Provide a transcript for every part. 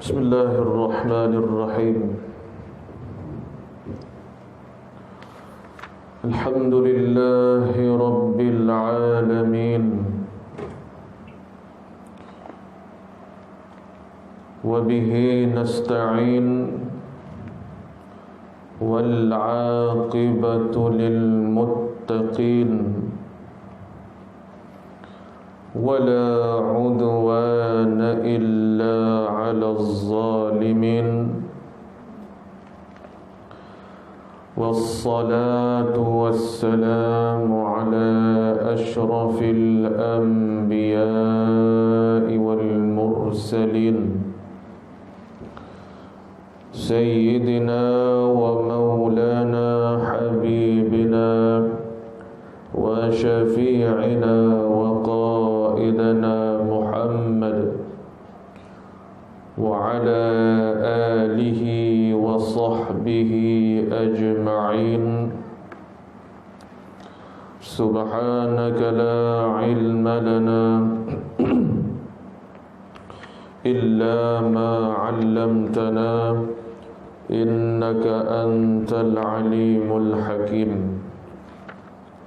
Bismillahirrahmanirrahim. Alhamdulillahi Rabbil Alamin. Wabihi nasta'in. Wal 'aqibatu lil muttaqin. ولا عدوان إلا على الظالمين والصلاة والسلام على أشرف الأنبياء والمرسلين سيدنا ومولانا حبيبنا وشفيعنا وقائدنا محمد وعلى آله وصحبه أجمعين. سبحانك لا علم لنا إلا ما علمتنا إنك أنت العليم الحكيم.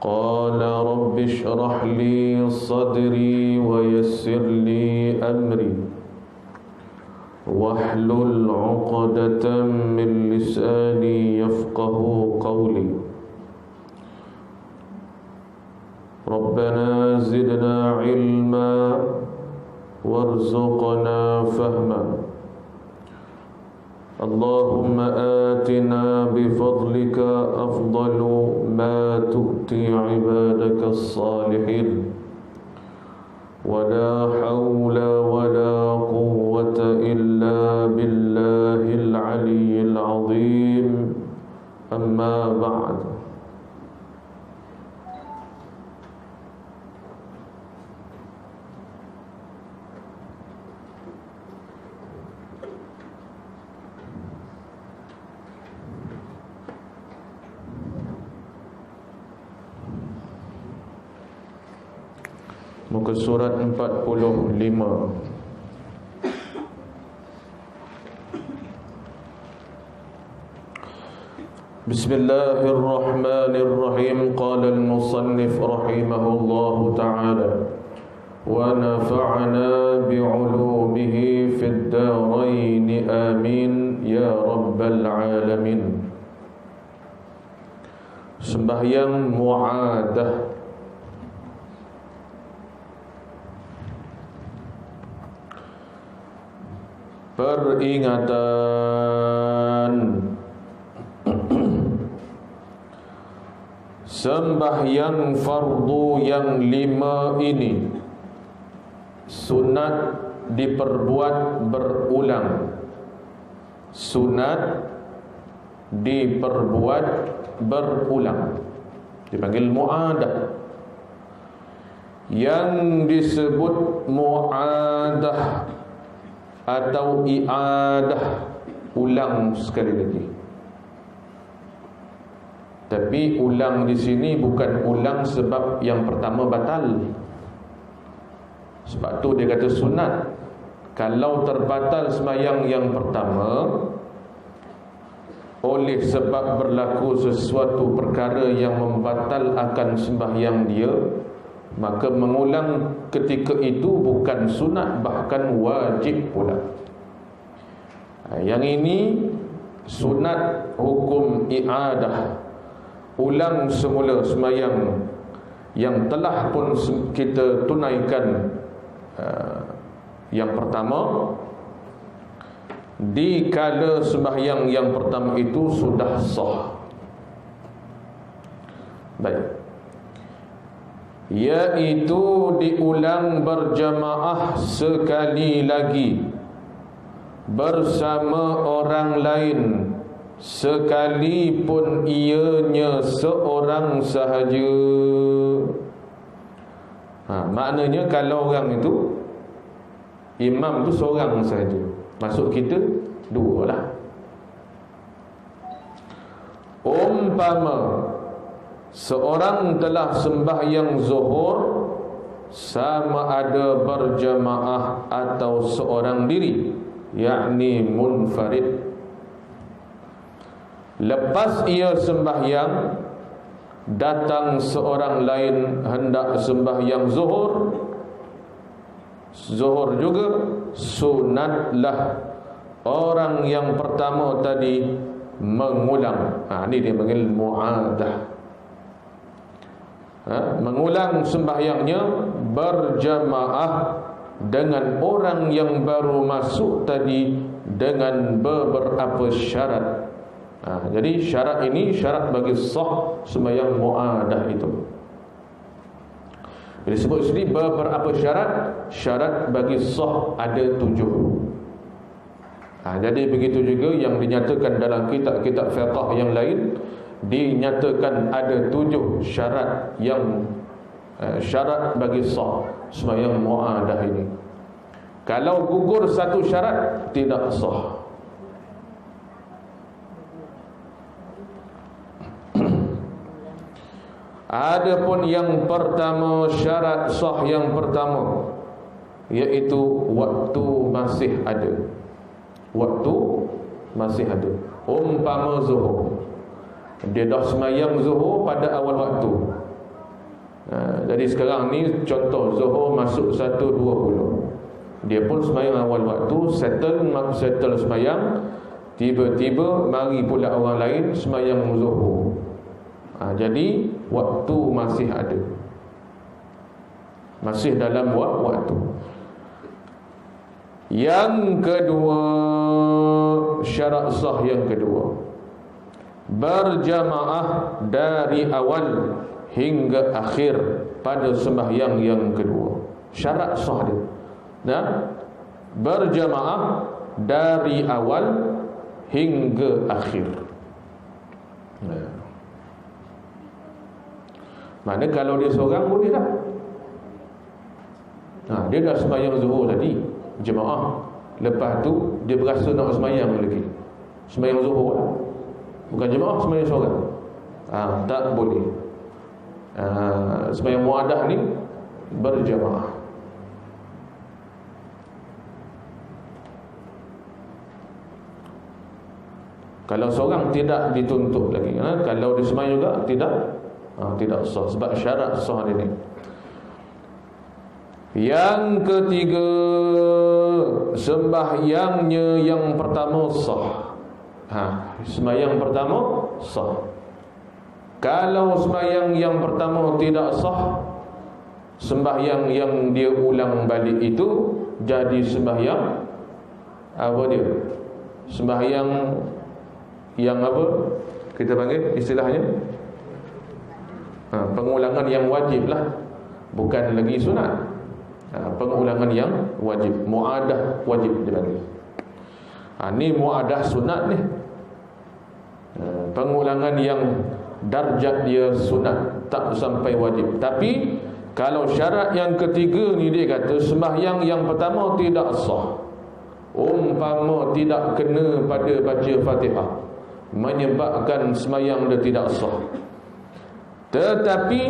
قال رب اشرح لي صدري ويسر لي أمري واحلل عقدة من لساني يفقه قولي. ربنا زدنا علما وارزقنا فهما. اللهم آتنا بفضلك أفضل ما تؤتي عبادك الصالحين. ولا حول ولا قوة إلا بالله العلي العظيم. أما بعد. Muka surat 45. Bismillahirrahmanirrahim. Qala al-musannif rahimahullahu ta'ala wa nafa'na bi'ulumihi fid darain amin ya rabbal alamin. Sembahyang mu'adah, peringatan. Sembahyang fardu yang 5 ini sunat diperbuat berulang. Sunat diperbuat berulang, dipanggil mu'adah. Yang disebut mu'adah atau i'adah, ulang sekali lagi. Tapi ulang di sini bukan ulang sebab yang pertama batal. Sebab tu dia kata sunat. Kalau terbatal sembahyang yang pertama oleh sebab berlaku sesuatu perkara yang membatal akan sembahyang dia, maka mengulang ketika itu bukan sunat, bahkan wajib pula. Yang ini sunat hukum i'adah, ulang semula sembahyang yang telah pun kita tunaikan yang pertama, dikala sembahyang yang pertama itu sudah sah. Baik, iaitu diulang berjamaah sekali lagi bersama orang lain, sekalipun ianya seorang sahaja. Maknanya kalau orang itu, imam itu seorang sahaja, masuk kita dua lah. Umpama seorang telah sembahyang zuhur, sama ada berjamaah atau seorang diri, yakni munfarid. Lepas ia sembahyang, datang seorang lain hendak sembahyang zuhur juga, sunatlah orang yang pertama tadi mengulang. Ini dia panggil mu'adah. Mengulang sembahyangnya berjamaah dengan orang yang baru masuk tadi dengan beberapa syarat. Jadi syarat ini syarat bagi sah sembahyang mu'adah itu. Bila sebut sini beberapa syarat bagi sah ada 7. Jadi begitu juga yang dinyatakan dalam kitab-kitab fiqh yang lain, dinyatakan ada 7 syarat yang syarat bagi sah sembahyang mu'adah ini. Kalau gugur satu syarat, tidak sah. Adapun yang pertama, syarat sah yang pertama, iaitu waktu masih ada. Waktu masih ada. Umpama zuhur, dia dah semayang zuhur pada awal waktu. Jadi sekarang ni contoh zuhur masuk 1.20, dia pun semayang awal waktu, settle semayang. Tiba-tiba mari pula orang lain semayang zuhur. Jadi waktu masih ada, masih dalam waktu. Yang kedua, syarat sah yang kedua, berjamaah dari awal hingga akhir pada sembahyang yang kedua. Syarat sah dia, berjamaah dari awal hingga akhir. Mana kalau dia seorang boleh tak? Dia dah sembahyang zuhur tadi, jemaah. Lepas tu dia berasa nak sembahyang lagi, sembahyang zuhur lah. Bukan jemaah, sembahyang seorang. Tak boleh. Sembahyang muadah ni berjemaah. Kalau seorang tidak dituntut lagi. Kalau dia sembahyang juga tidak sah, sebab syarat sah ini. Yang ketiga, sembahyangnya yang pertama sah. Sembahyang pertama sah. Kalau sembahyang yang pertama tidak sah, sembahyang yang dia ulang balik itu jadi sembahyang apa dia? Sembahyang yang apa? Kita panggil istilahnya pengulangan yang wajib lah, bukan lagi sunat. Pengulangan yang wajib, mu'adah wajib dipanggil. Ni mu'adah sunat ni. Pengulangan yang darjat dia sunat, tak sampai wajib. Tapi kalau syarat yang ketiga ni, dia kata sembahyang yang pertama tidak sah, umpama tidak kena pada baca Fatihah, menyebabkan sembahyang dia tidak sah. Tetapi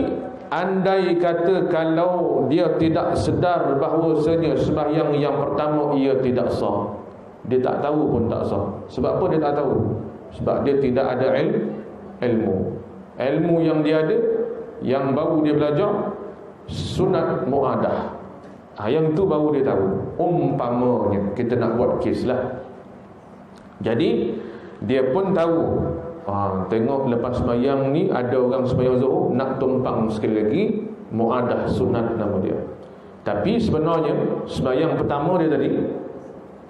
andai kata kalau dia tidak sedar bahawasanya sembahyang yang pertama ia tidak sah, dia tak tahu pun tak sah. Sebab apa dia tak tahu? Sebab dia tidak ada ilmu yang dia ada, yang baru dia belajar sunat mu'adah. Yang tu baru dia tahu. Umpamanya kita nak buat kes lah. Jadi dia pun tahu, tengok lepas sembahyang ni ada orang sembahyang zuhur, nak tumpang sekali lagi, mu'adah sunat nama dia. Tapi sebenarnya sembahyang pertama dia tadi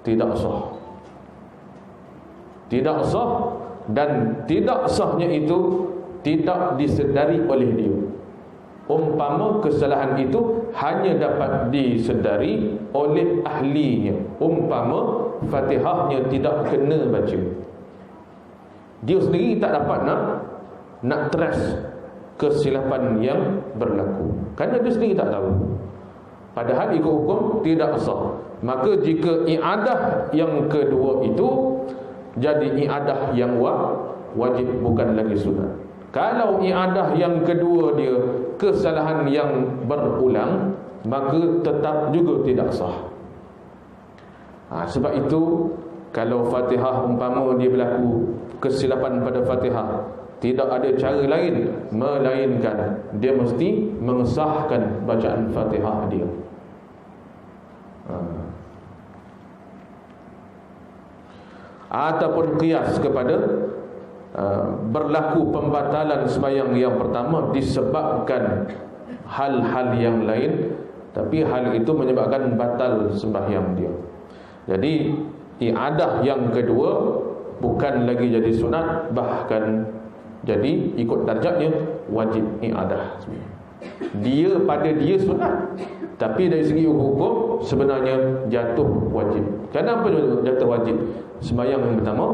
tidak sah. Tidak sah, dan tidak sahnya itu tidak disedari oleh dia. Umpama kesalahan itu hanya dapat disedari oleh ahlinya. Umpama Fatihahnya tidak kena baca, dia sendiri tak dapat nak trace kesilapan yang berlaku, kerana dia sendiri tak tahu. Padahal ikut hukum tidak sah. Maka jika i'adah yang kedua itu jadi i'adah yang wajib, bukan lagi sunat. Kalau i'adah yang kedua dia kesalahan yang berulang, maka tetap juga tidak sah. Sebab itu kalau Fatihah umpama dia berlaku kesilapan pada Fatihah, tidak ada cara lain melainkan dia mesti mengesahkan bacaan Fatihah dia. Ataupun qiyas kepada berlaku pembatalan sembahyang yang pertama disebabkan hal-hal yang lain, tapi hal itu menyebabkan batal sembahyang dia. Jadi i'adah yang kedua bukan lagi jadi sunat, bahkan jadi ikut darjatnya wajib i'adah. Dia pada dia sunat, tapi dari segi hukum sebenarnya jatuh wajib. Kenapa jatuh wajib? Sembahyang yang pertama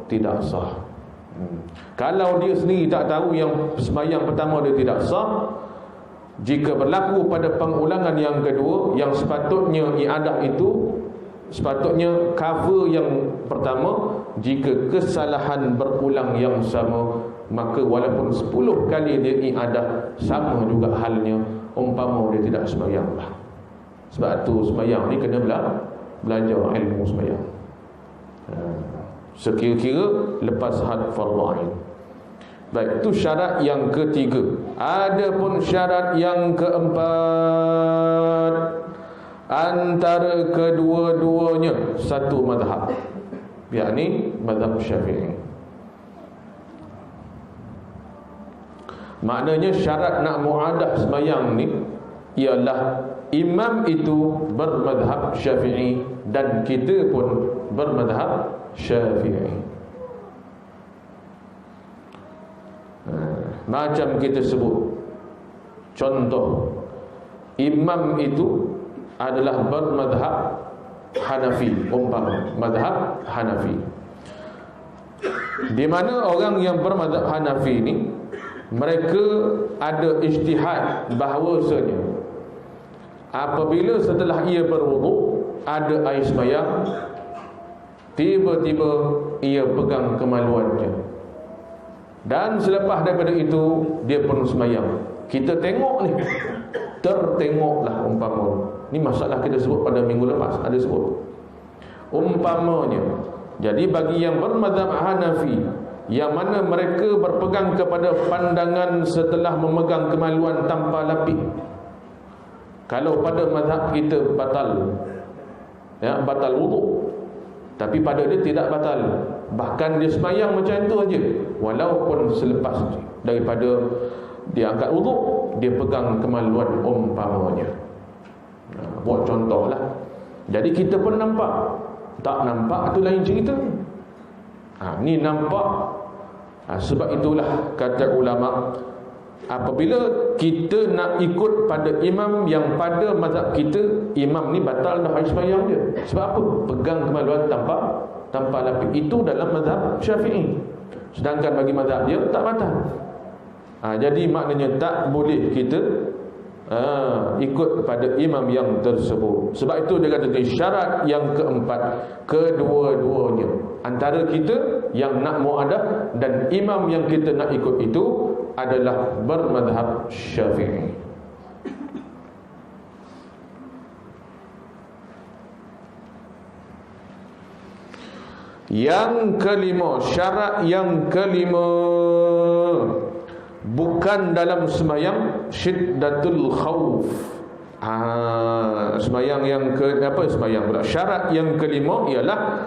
tidak sah. Kalau dia sendiri tak tahu yang sembahyang pertama dia tidak sah, jika berlaku pada pengulangan yang kedua, yang sepatutnya i'adah itu sepatutnya cover yang pertama. Jika kesalahan berulang yang sama, maka walaupun 10 kali dia i'adah, sama juga halnya umpama dia tidak sembahyang lah. Sebab tu sembahyang ni kena belajar ilmu sembahyang, sekira-kira lepas had fardu ain. Baik, itu syarat yang ketiga. Adapun syarat yang keempat, antara kedua-duanya satu mazhab, yakni mazhab Syafi'i. Maknanya syarat nak muadah sembahyang ni ialah imam itu bermazhab Syafi'i dan kita pun bermazhab Syafi'i. Macam kita sebut, contoh, imam itu adalah bermazhab Hanafi, umpama mazhab Hanafi, di mana orang yang bermazhab Hanafi ni mereka ada ijtihad bahawasanya apabila setelah ia berwuduk ada air sembahyang, tiba-tiba ia pegang kemaluannya, dan selepas daripada itu dia pun sembahyang. Kita tengok ni, tertengoklah umpama. Ni masalah kita sebut pada minggu lepas, ada sebut umpamanya. Jadi bagi yang bermazhab Hanafi, yang mana mereka berpegang kepada pandangan setelah memegang kemaluan tanpa lapik, kalau pada mazhab kita batal, batal wuduk, tapi pada dia tidak batal, bahkan dia sembahyang macam itu aja, walaupun selepas daripada dia angkat wuduk dia pegang kemaluan umpamanya. Buat contoh lah. Jadi kita pun nampak, tak nampak tu lain cerita. Ni nampak. Sebab itulah kata ulama, apabila kita nak ikut pada imam yang pada mazhab kita, imam ni batal dah sembahyang dia. Sebab apa? Pegang kemaluan tanpa lapik. Itu dalam mazhab Syafi'i. Sedangkan bagi mazhab dia tak batal. Jadi maknanya tak boleh kita ikut pada imam yang tersebut. Sebab itu dia kata syarat yang keempat, kedua-duanya, antara kita yang nak muadah dan imam yang kita nak ikut itu adalah bermazhab Syafi'i. Yang kelima, syarat yang kelima, bukan dalam sembahyang syiddatul khauf. Sembahyang yang sembahyang pula. Syarat yang kelima ialah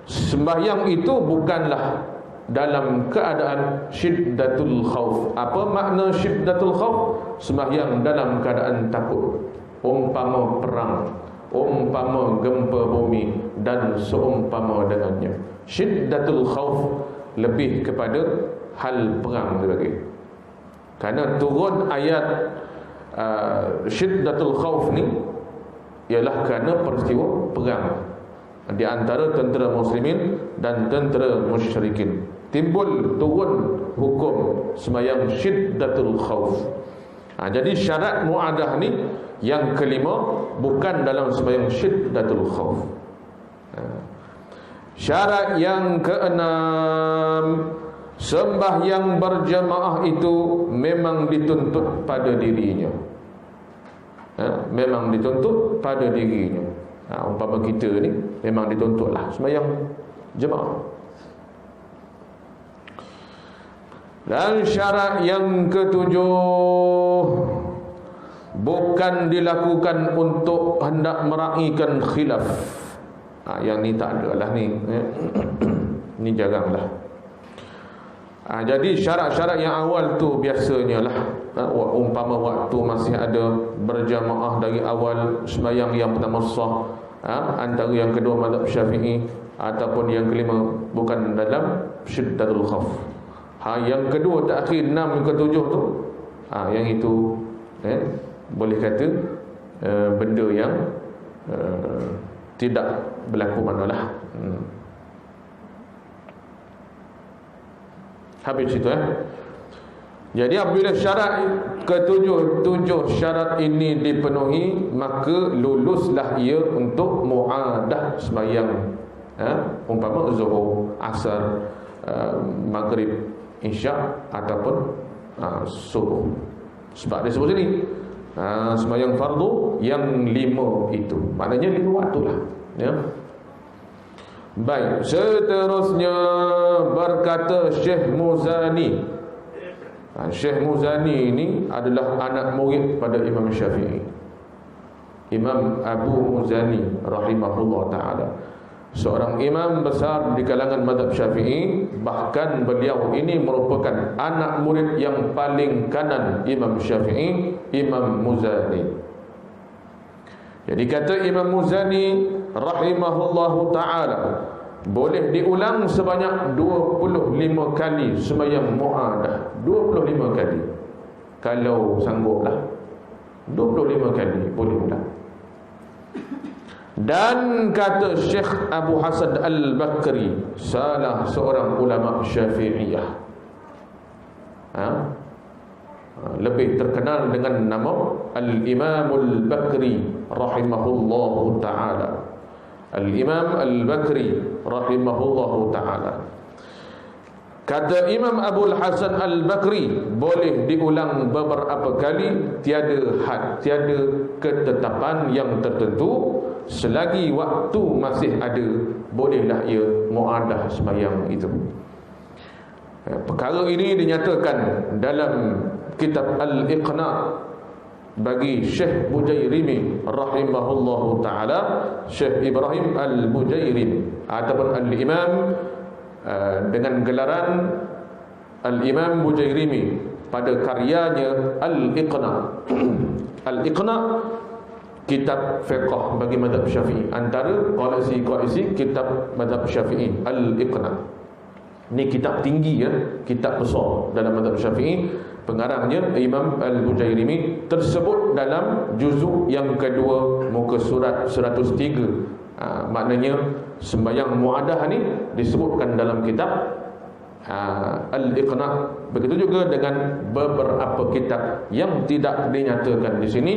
sembahyang itu bukanlah dalam keadaan syiddatul khauf. Apa makna syiddatul khauf? Sembahyang dalam keadaan takut, umpama perang, umpama gempa bumi dan seumpama dengannya. Syiddatul khauf lebih kepada hal perang sebagainya. Kerana turun ayat syiddatul khauf ni ialah kerana peristiwa perang di antara tentera muslimin dan tentera musyrikin. Timbul turun hukum sembahyang syiddatul khauf. Jadi syarat muadah ni yang kelima, bukan dalam sembahyang syiddatul khauf. Syarat yang keenam, sembahyang berjamaah itu memang dituntut pada dirinya. Memang dituntut pada dirinya. Umpama kita ni memang dituntutlah sembahyang jemaah. Dan syarat yang ketujuh, bukan dilakukan untuk hendak meraihkan khilaf. Yang ni tak ada lah ni. Ni jaranglah. Jadi syarat-syarat yang awal tu biasanya lah, umpama waktu masih ada berjamaah dari awal sembahyang yang pertama sah, antara yang kedua mazhab Syafi'i, ataupun yang kelima bukan dalam syiddatul khauf. Yang kedua terakhir 6 ke 7 tu, yang itu boleh kata benda yang tidak berlaku manalah. Habis itu Jadi apabila syarat tujuh syarat ini dipenuhi, maka luluslah ia untuk muadah sembahyang, umpama zuhur, asar, maghrib, isyak ataupun subuh. Sebab dia sebut sini sembahyang fardu yang 5 itu, maknanya 5 waktu lah, Baik, seterusnya berkata Syekh Muzani. Syekh Muzani ini adalah anak murid pada Imam Syafi'i, Imam Abu Muzani rahimahullah ta'ala, seorang imam besar di kalangan mazhab Syafi'i. Bahkan beliau ini merupakan anak murid yang paling kanan Imam Syafi'i, Imam Muzani. Jadi kata Imam Muzani rahimahullahu ta'ala, boleh diulang sebanyak 25 kali sembahyang muadah. 25 kali kalau sangguplah, 25 kali boleh ulang. Dan kata Syekh Abu Hasan Al-Bakri, salah seorang ulama Syafi'iyah, lebih terkenal dengan nama Al-Imam Al-Bakri rahimahullahu ta'ala. Al-Imam Al-Bakri rahimahullahu ta'ala. Kata Imam Abul Hasan Al-Bakri, boleh diulang beberapa kali, tiada had, tiada ketetapan yang tertentu. Selagi waktu masih ada, bolehlah ia muadah sembahyang itu. Perkara ini dinyatakan dalam kitab Al-Iqna' bagi Syekh Bujairimi rahimahullahu ta'ala, Syekh Ibrahim Al-Bujairimi ataupun Al-Imam dengan gelaran Al-Imam Bujairimi pada karyanya Al-Iqna'. Al-Iqna' kitab fiqh bagi mazhab Syafi'i, antara koleksi kitab mazhab Syafi'i. Al-Iqna' ni kitab tinggi, kitab besar dalam mazhab Syafi'i. Pengarangnya Imam Al-Bujairimi, tersebut dalam juzuk yang kedua, muka surat 103. Maknanya sembahyang muadah ni disebutkan dalam kitab Al-Iqna'. Begitu juga dengan beberapa kitab yang tidak dinyatakan di sini.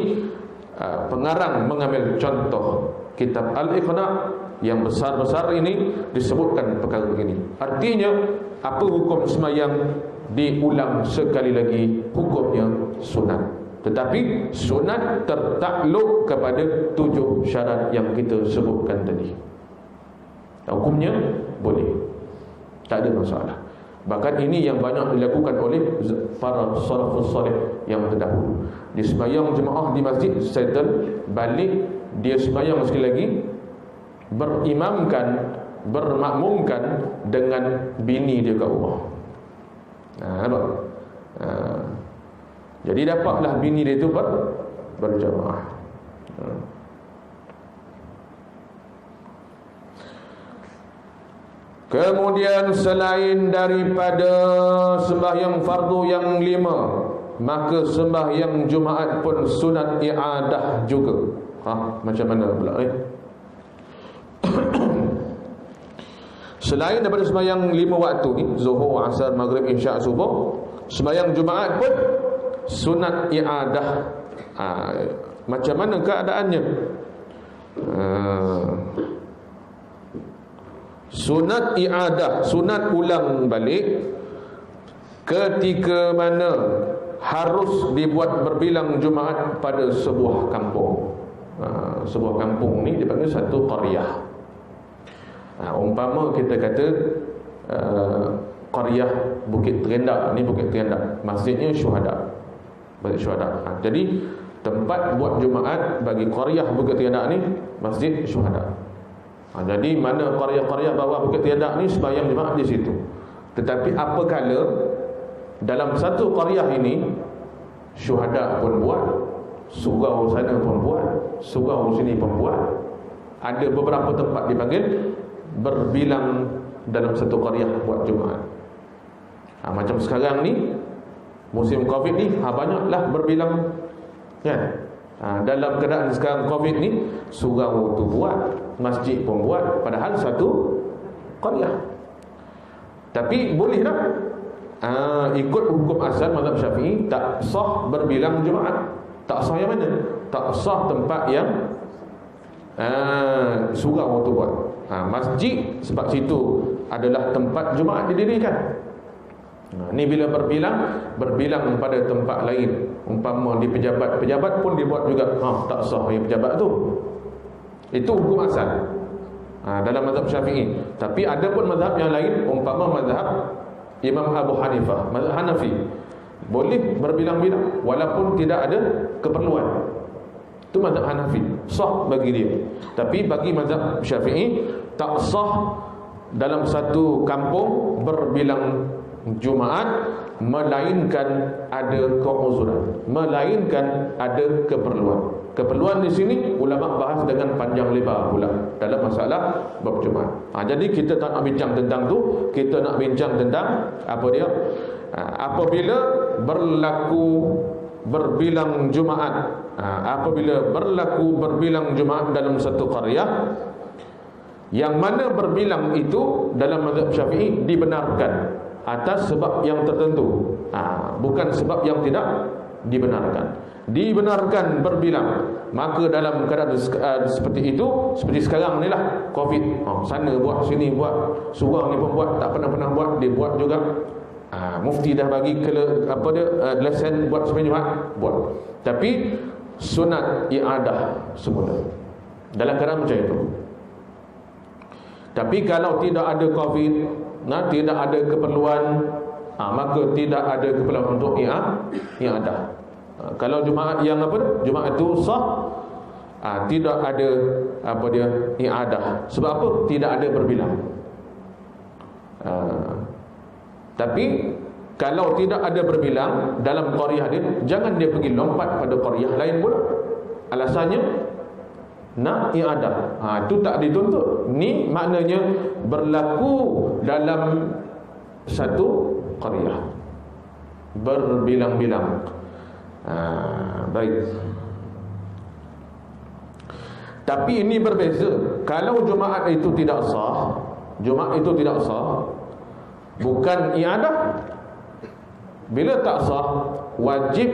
Pengarang mengambil contoh kitab Al-Iqna' yang besar-besar ini, disebutkan perkara ini. Artinya, apa hukum sembahyang diulang sekali lagi? Hukumnya sunat. Tetapi sunat tertakluk kepada 7 syarat yang kita sebutkan tadi. Hukumnya boleh, tak ada masalah. Bahkan ini yang banyak dilakukan oleh para salafus salih yang terdahulu. Dia sembahyang jemaah di masjid, settle, balik, dia sembahyang sekali lagi, berimamkan, bermakmumkan dengan bini dia kat rumah. Nampak? Jadi dapatlah bini dia itu berjamaah. Kemudian selain daripada sembahyang fardu yang 5, maka sembahyang Jumaat pun sunat i'adah juga. Macam mana pula Selain daripada sembahyang 5 waktu ni, zuhur, asar, maghrib, isyak, subuh, sembahyang Jumaat pun sunat i'adah. Macam mana keadaannya? Sunat i'adah, sunat ulang balik, ketika mana harus dibuat berbilang Jumaat pada sebuah kampung. sebuah kampung ni dipanggil satu qaryah. Umpama kita kata qaryah Bukit Terendak, ni Bukit Terendak, masjidnya Syuhada, Masjid Syuhada. Jadi tempat buat Jumaat bagi qaryah Bukit Terendak ni Masjid Syuhada. Jadi mana qaryah-qaryah bawah Bukit Terendak ni sembahyang Jumaat di situ. Tetapi apakala dalam satu qaryah ini Syuhada pun buat, surau sana pun buat, surau sini pun buat, ada beberapa tempat dipanggil berbilang dalam satu qaryah buat Jumaat. Macam sekarang ni musim Covid ni banyaklah berbilang kan. Dalam keadaan sekarang Covid ni, surau tu buat, masjid pun buat, padahal satu qaryah. Tapi boleh tak? Ikut hukum asal mazhab Syafi'i, tak sah berbilang Jumaat. Tak sah yang mana? Tak sah tempat yang surau tu buat. Masjid, sebab situ adalah tempat Jumaat didirikan. Ni bila berbilang pada tempat lain, umpama di pejabat pun dibuat juga, tak sah yang pejabat tu. Itu hukum asal dalam mazhab Syafi'i. Tapi ada pun mazhab yang lain, umpama mazhab Imam Abu Hanifah, mazhab Hanafi, boleh berbilang-bilang walaupun tidak ada keperluan. Itu mazhab Hanafi, sah bagi dia. Tapi bagi mazhab Syafi'i tak sah dalam satu kampung berbilang Jumaat, melainkan ada keuzuran, melainkan ada keperluan. Keperluan di sini ulama bahas dengan panjang lebar pula dalam masalah bab Jumaat. Jadi kita tak nak bincang tentang tu, kita nak bincang tentang apa dia? Apabila berlaku berbilang Jumaat, apabila berlaku berbilang Jumaat dalam satu qaryah, yang mana berbilang itu dalam mazhab Syafi'i dibenarkan atas sebab yang tertentu, bukan sebab yang tidak dibenarkan. Dibenarkan berbilang, maka dalam keadaan seperti itu, seperti sekarang ni lah Covid, sana buat, sini buat, surau ni pun buat, tak pernah buat, dia buat juga. Mufti dah bagi lesen buat sembahyang Jumaat, buat. Tapi sunat i'adah semula dalam keadaan macam itu. Tapi kalau tidak ada Covid, tidak ada keperluan, maka tidak ada keperluan untuk i'adah. Kalau Jumaat yang Jumaat itu sah, tidak ada i'adah. Sebab apa? Tidak ada berbilang. Tapi kalau tidak ada berbilang dalam qaryah dia, jangan dia pergi lompat pada qaryah lain pula. Alasannya nak i'adah. Itu tak dituntut. Ni maknanya berlaku dalam satu qaryah berbilang-bilang. Baik. Tapi ini berbeza. Kalau Jumaat itu tidak sah, Jumaat itu tidak sah, bukan i'adah. Bila tak sah, wajib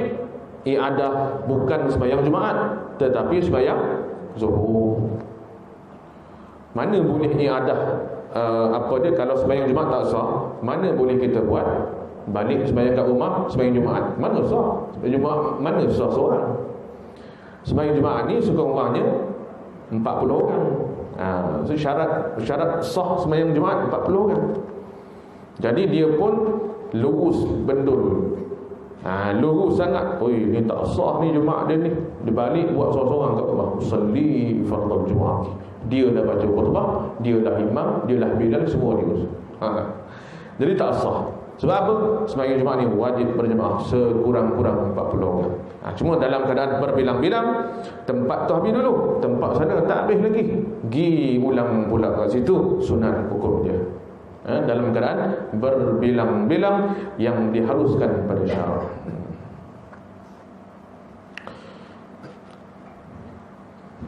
i'adah, bukan sembahyang Jumaat, tetapi sembahyang Zuhur. Mana boleh i'adah kalau sembahyang Jumaat tak sah, mana boleh kita buat balik sembahyang kat rumah, sembahyang Jumaat? Mana sah? Jumaat mana sah seorang? Sembahyang Jumaat ni suka rumahnya 40 orang. So syarat sah sembahyang Jumaat 40 orang. Jadi dia pun lurus bendul. Lurus sangat. Oi, ni tak sah ni Jumaat dia ni. Dia balik buat seorang-seorang kat rumah. Usalli fardhu Jumaat. Dia dah baca khutbah, dia dah imam, dia dah bilal, semua dia. Jadi tak sah. Sebab apa? Sembahyang Jumaat ni wajib berjemaah sekurang-kurang 40 orang. Cuma dalam keadaan berbilang-bilang, tempat tu habis dulu, tempat sana tak habis lagi, gi ulang pula kat situ, sunat hukum dia. Dalam keadaan berbilang-bilang yang diharuskan pada syarak.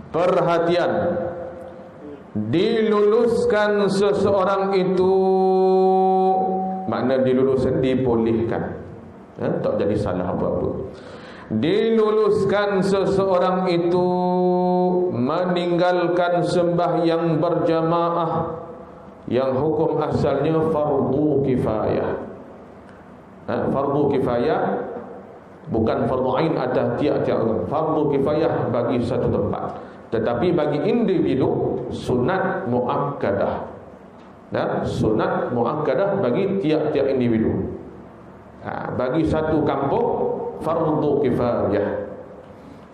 Perhatian, diluluskan seseorang itu, makna diluluskan, dipulihkan, tak jadi salah apa-apa. Diluluskan seseorang itu meninggalkan sembahyang berjamaah yang hukum asalnya fardu kifayah. Fardu kifayah Bukan fardu ain atas tiap-tiap orang. Fardu kifayah bagi satu tempat. Tetapi bagi individu sunat muakkadah. Sunat muakkadah bagi tiap-tiap individu. Bagi satu kampung fardu kifayah.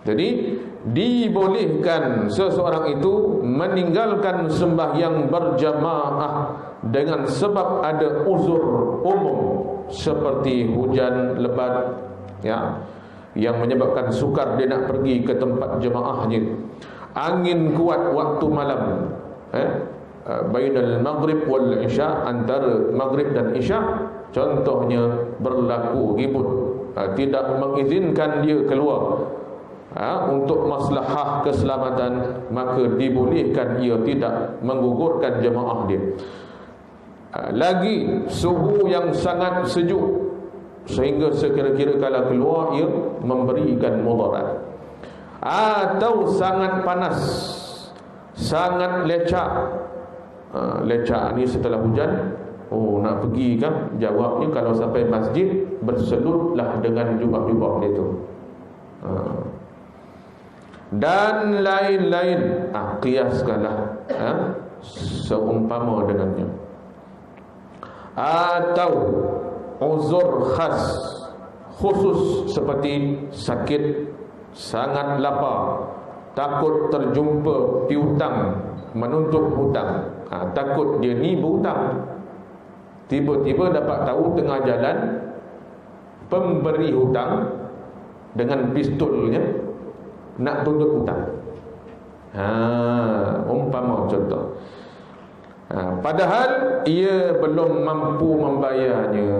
Jadi dibolehkan seseorang itu meninggalkan sembahyang berjamaah dengan sebab ada uzur umum seperti hujan lebat, yang menyebabkan sukar dia nak pergi ke tempat jemaahnya, angin kuat waktu malam, bainal maghrib wal isya, antara maghrib dan isya, contohnya berlaku ribut, tidak mengizinkan dia keluar untuk maslahah keselamatan, maka dibolehkan ia tidak menggugurkan jemaah dia. Lagi suhu yang sangat sejuk sehingga sekira-kira kalau keluar ia memberikan mudarat, atau sangat panas, sangat lecak. Lecak ni setelah hujan, nak pergi kan? Jawabnya kalau sampai masjid berselutlah dengan jubah-jubah dia tu, dan lain-lain. Qiyaskanlah seumpama dengannya. Atau uzur khas khusus seperti sakit, sangat lapar, takut terjumpa piutang, menuntut hutang, takut dia ni berhutang. Tiba-tiba dapat tahu tengah jalan pemberi hutang dengan pistolnya nak tuntut hutang. Umpama contoh. Padahal ia belum mampu membayarnya.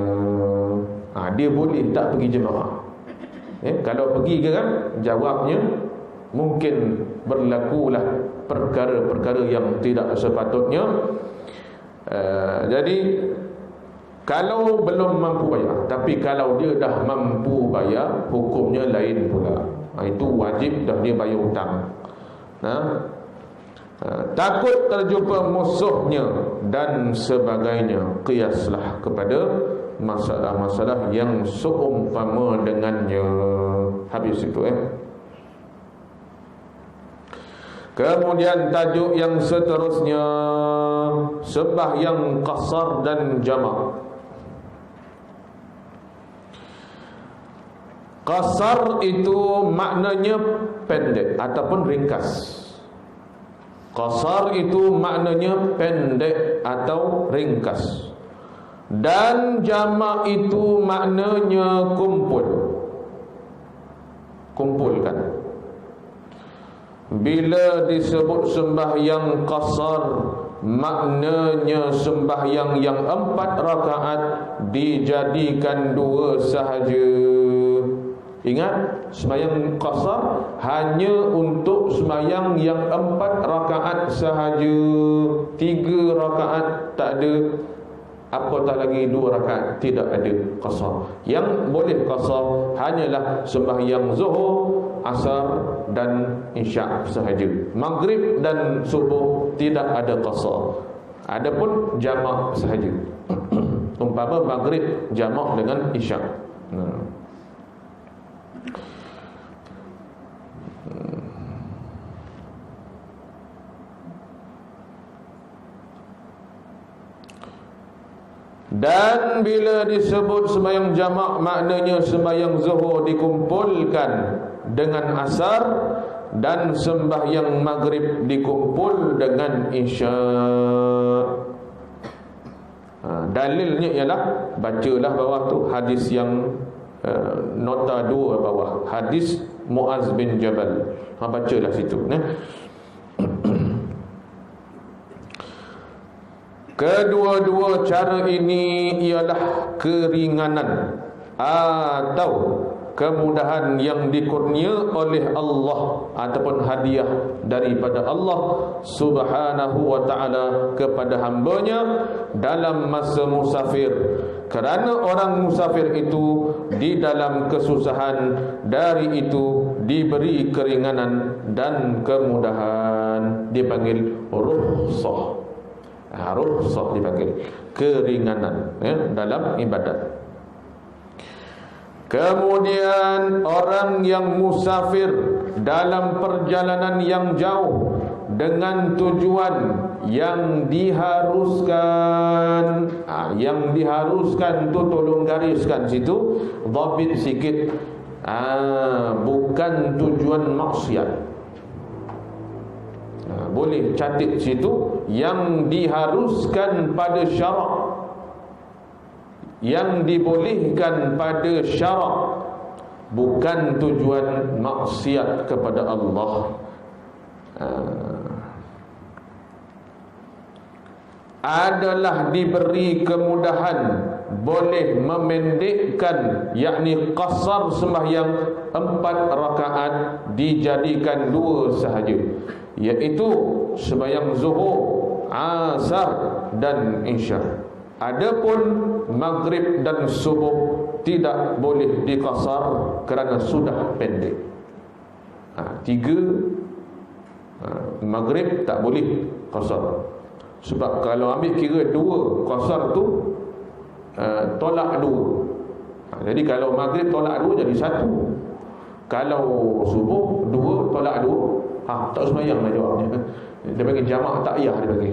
Dia boleh tak pergi jemaah? Kalau pergi ke kan, jawabnya mungkin berlakulah perkara-perkara yang tidak sepatutnya. Jadi kalau belum mampu bayar, tapi kalau dia dah mampu bayar, hukumnya lain pula. Itu wajib dah dia bayar hutang. Takut terjumpa musuhnya dan sebagainya, qiyaslah kepada masalah-masalah yang seumpama dengannya. Habis itu Kemudian tajuk yang seterusnya, sembahyang qasar dan jamak. Qasar itu maknanya pendek ataupun ringkas. Qasar itu maknanya pendek atau ringkas. Dan jamak itu maknanya kumpulkan. Bila disebut sembahyang qasar, maknanya sembahyang yang 4 rakaat dijadikan 2 sahaja. Ingat, sembahyang qasar hanya untuk sembahyang yang 4 rakaat sahaja. 3 rakaat tak ada, apatah lagi 2 rakaat tidak ada qasar. Yang boleh qasar hanyalah sembahyang zuhur, asar dan isyak sahaja. Maghrib dan subuh tidak ada qasar. Adapun jamak sahaja. Umpama maghrib jamak dengan isyak. Dan bila disebut sembahyang jamak, maknanya sembahyang zuhur dikumpulkan dengan asar, dan sembahyang maghrib dikumpul dengan isyak. Dalilnya ialah, bacalah bawah tu hadis yang nota 2 bawah, hadis Muaz bin Jabal. Bacalah situ. Kedua-dua cara ini ialah keringanan atau kemudahan yang dikurnia oleh Allah ataupun hadiah daripada Allah Subhanahu wa ta'ala kepada hambanya dalam masa musafir. Kerana orang musafir itu di dalam kesusahan, dari itu diberi keringanan dan kemudahan, dipanggil rukhsah. Rukhsah dipanggil keringanan dalam ibadat. Kemudian orang yang musafir dalam perjalanan yang jauh dengan tujuan yang diharuskan. Yang diharuskan tu tolong gariskan situ, dhabit sikit. Bukan tujuan maksiat. Boleh catat situ, yang diharuskan pada syarak, yang dibolehkan pada syarak, bukan tujuan maksiat kepada Allah. Adalah diberi kemudahan, boleh memendekkan, yakni qasar sembahyang 4 rakaat dijadikan 2 sahaja, iaitu sembahyang zuhur, asar dan isya. Adapun maghrib dan subuh tidak boleh diqasar kerana sudah pendek. 3 maghrib tak boleh qasar. Sebab kalau ambil kira 2 qasar tu tolak 2. Jadi kalau maghrib tolak 2 jadi 1. Kalau subuh 2 tolak 2, tak sembahyang lah jawabnya. Dia bagi jamak takyah, dia bagi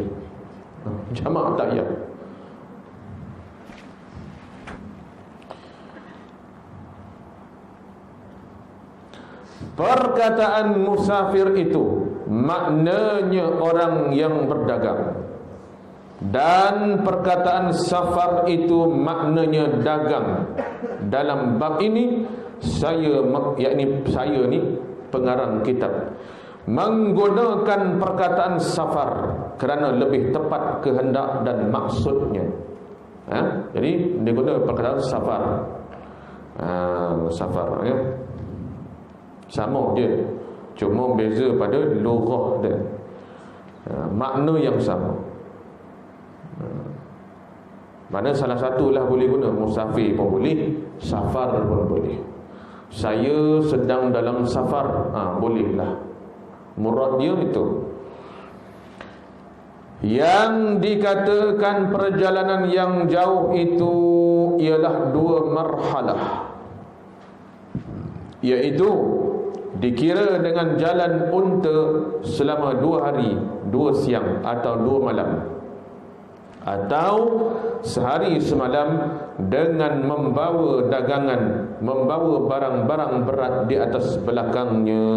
jamak takyah. Perkataan musafir itu maknanya orang yang berdagang, dan perkataan safar itu maknanya dagang. Dalam bab ini saya ni pengarang kitab menggunakan perkataan safar kerana lebih tepat kehendak dan maksudnya. Jadi dia guna perkataan safar. Safar ya. Sama je, cuma beza pada lughah dia. Makna yang sama. Mana salah satulah boleh guna. Musafir pun boleh, safar pun boleh. Saya sedang dalam safar, bolehlah. Murad dia itu. Yang dikatakan perjalanan yang jauh itu ialah 2 marhalah, iaitu dikira dengan jalan unta selama 2 hari 2 siang atau 2 malam, atau sehari semalam dengan membawa dagangan, membawa barang-barang berat di atas belakangnya.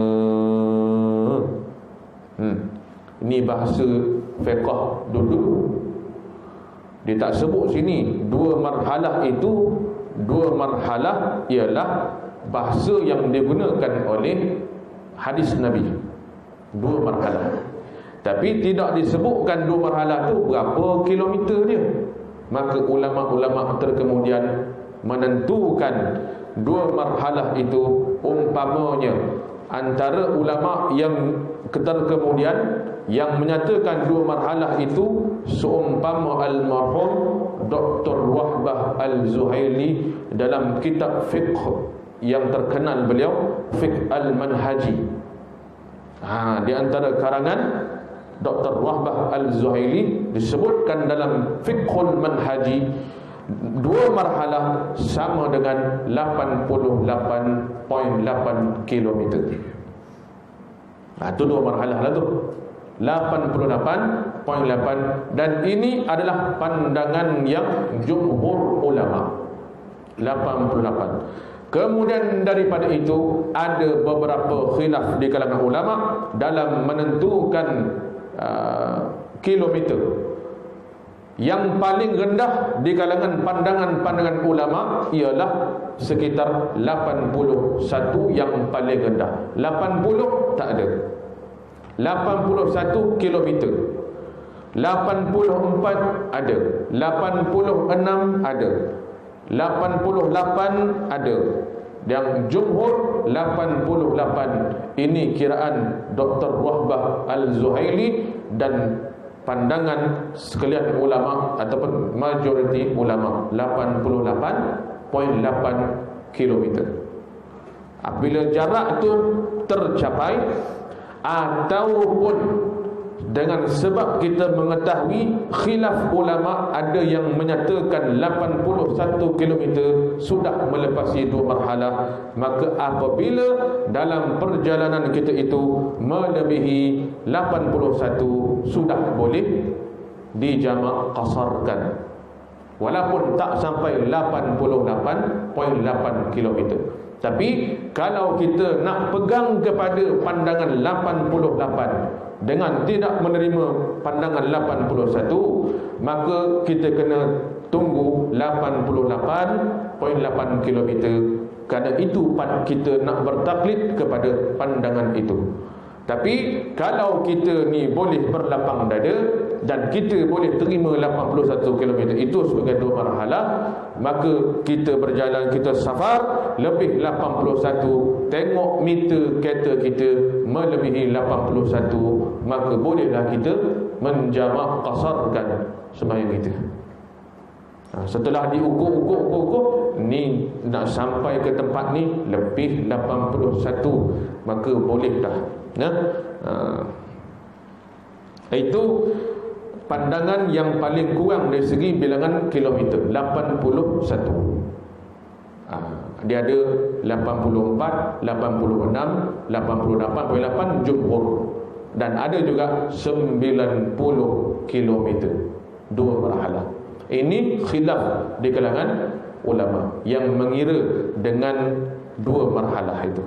Ini bahasa fiqh dulu. Dia tak sebut sini 2 marhalah itu. 2 marhalah ialah bahasa yang digunakan oleh hadis Nabi. 2 marhalah. Tapi tidak disebutkan 2 marhalah tu berapa kilometer dia. Maka ulama-ulama terkemudian menentukan 2 marhalah itu umpamanya. Antara ulama yang terkemudian yang menyatakan 2 marhalah itu seumpama almarhum Dr. Wahbah Al-Zuhaili dalam kitab fiqh yang terkenal beliau, Fiqh Al-Manhaji. Di antara karangan Dr. Wahbah Al-Zuhaili disebutkan dalam Fiqhul Manhaji 2 marhalah sama dengan 88.8 kilometer. Itu 2 marhalah lah tu, 88.8. Dan ini adalah pandangan yang jumhur ulama, 88. Kemudian daripada itu ada beberapa khilaf di kalangan ulama dalam menentukan kilometer. Yang paling rendah di kalangan pandangan-pandangan ulama ialah sekitar 81, yang paling rendah. 80 tak ada. 81 kilometer. 84 ada. 86 ada. 88 ada. Yang jumhur 88. Ini kiraan Dr. Wahbah Al-Zuhaili dan pandangan sekalian ulama ataupun majoriti ulama, 88.8 kilometer. Apabila jarak itu tercapai ataupun dengan sebab kita mengetahui khilaf ulama, ada yang menyatakan 81 km sudah melepasi 2 marhalah. Maka apabila dalam perjalanan kita itu melebihi 81, sudah boleh dijamak qasarkan, walaupun tak sampai 88.8 km. Tapi kalau kita nak pegang kepada pandangan 88 dengan tidak menerima pandangan 81, maka kita kena tunggu 88.8 km. Kerana itu kita nak bertaklid kepada pandangan itu. Tapi kalau kita ni boleh berlapang dada dan kita boleh terima 81 km itu sebagai 2 marhalah, maka kita berjalan, kita safar lebih 81, tengok meter kereta kita melebihi 81, maka bolehlah kita menjamak qasarkan sembahyang kita. Setelah diukur ni nak sampai ke tempat ni lebih 81, maka boleh dah. Itu pandangan yang paling kurang dari segi bilangan kilometer, 81. Dia ada 84, 86, 88.8 jumhur, dan ada juga 90 kilometer 2 marhalah. Ini khilaf di kalangan ulama yang mengira dengan 2 marhalah itu.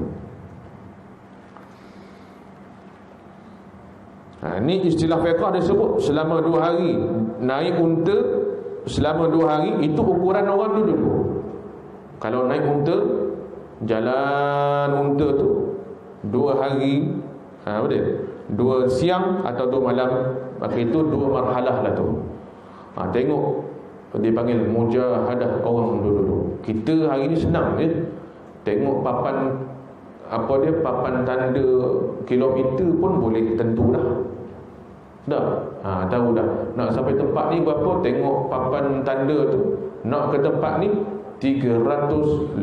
Ini istilah fiqh dia sebut selama 2 hari naik unta, selama 2 hari itu ukuran orang dulu. Kalau naik unta, jalan unta tu 2 hari, apa dia? 2 siang atau 2 malam, maka itu 2 marhalah lah tu. Tengok, dia panggil mujahadah orang dulu. Kita hari ni senang je, tengok papan papan tanda kilometer pun boleh tentu dah. Tahu dah nak sampai tempat ni berapa, tengok papan tanda tu. Nak ke tempat ni 350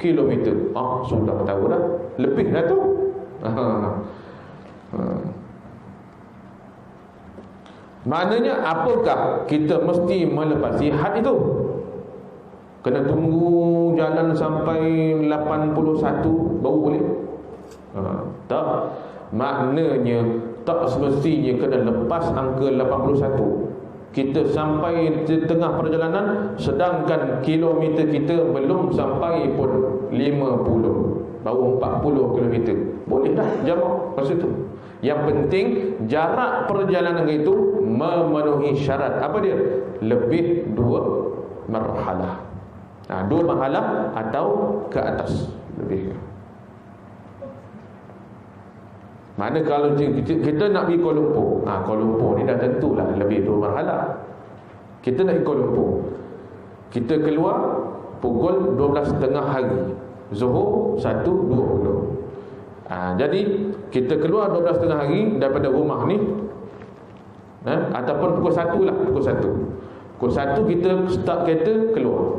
km. Sudah tahu dah, lebih dah tu. Maknanya apakah kita mesti melepasi had itu? Kena tunggu jalan sampai 81 baru boleh? Tak. Maknanya tak semestinya kena lepas angka 81. Kita sampai di tengah perjalanan, sedangkan kilometer kita belum sampai pun 50, baru 40 kilometer, boleh dah jamak masa tu. Yang penting jarak perjalanan itu memenuhi syarat. Apa dia? Lebih 2 marhalah. 2 marhalah atau ke atas lebih. Mana kalau kita nak pergi Kuala Lumpur, Kuala Lumpur ni dah tentulah lebih 2 marhalah. Kita nak pergi Kuala Lumpur, kita keluar pukul 12.30 hari, Zuhur 1.20. Jadi kita keluar 12.30 hari daripada rumah ni, ataupun pukul 1 lah, pukul 1. Pukul 1 kita start kereta keluar.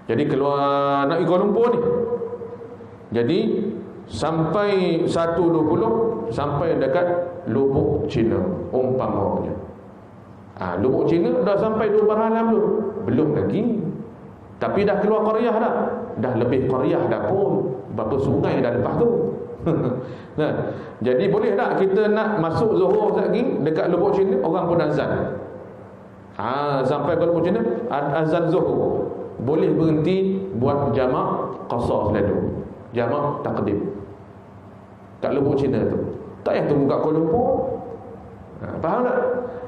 Jadi keluar nak pergi Kuala Lumpur ni, jadi sampai 1.20 sampai dekat Lubuk Cina umpamanya. Lubuk Cina dah sampai 2 marhalah belum? Belum lagi. Tapi dah keluar Qaryah dah lebih Qaryah dah pun. Berapa sungai dah lepas tu. Jadi boleh tak kita nak masuk Zuhur lagi dekat Lubuk Cina, orang pun azan. Sampai ke Lubuk Cina azan Zuhur, boleh berhenti buat jamak qasar selalu, jamak takdim kat Lubuk Cina tu. Tak payah tunggu kat Kuala Lumpur. Faham tak?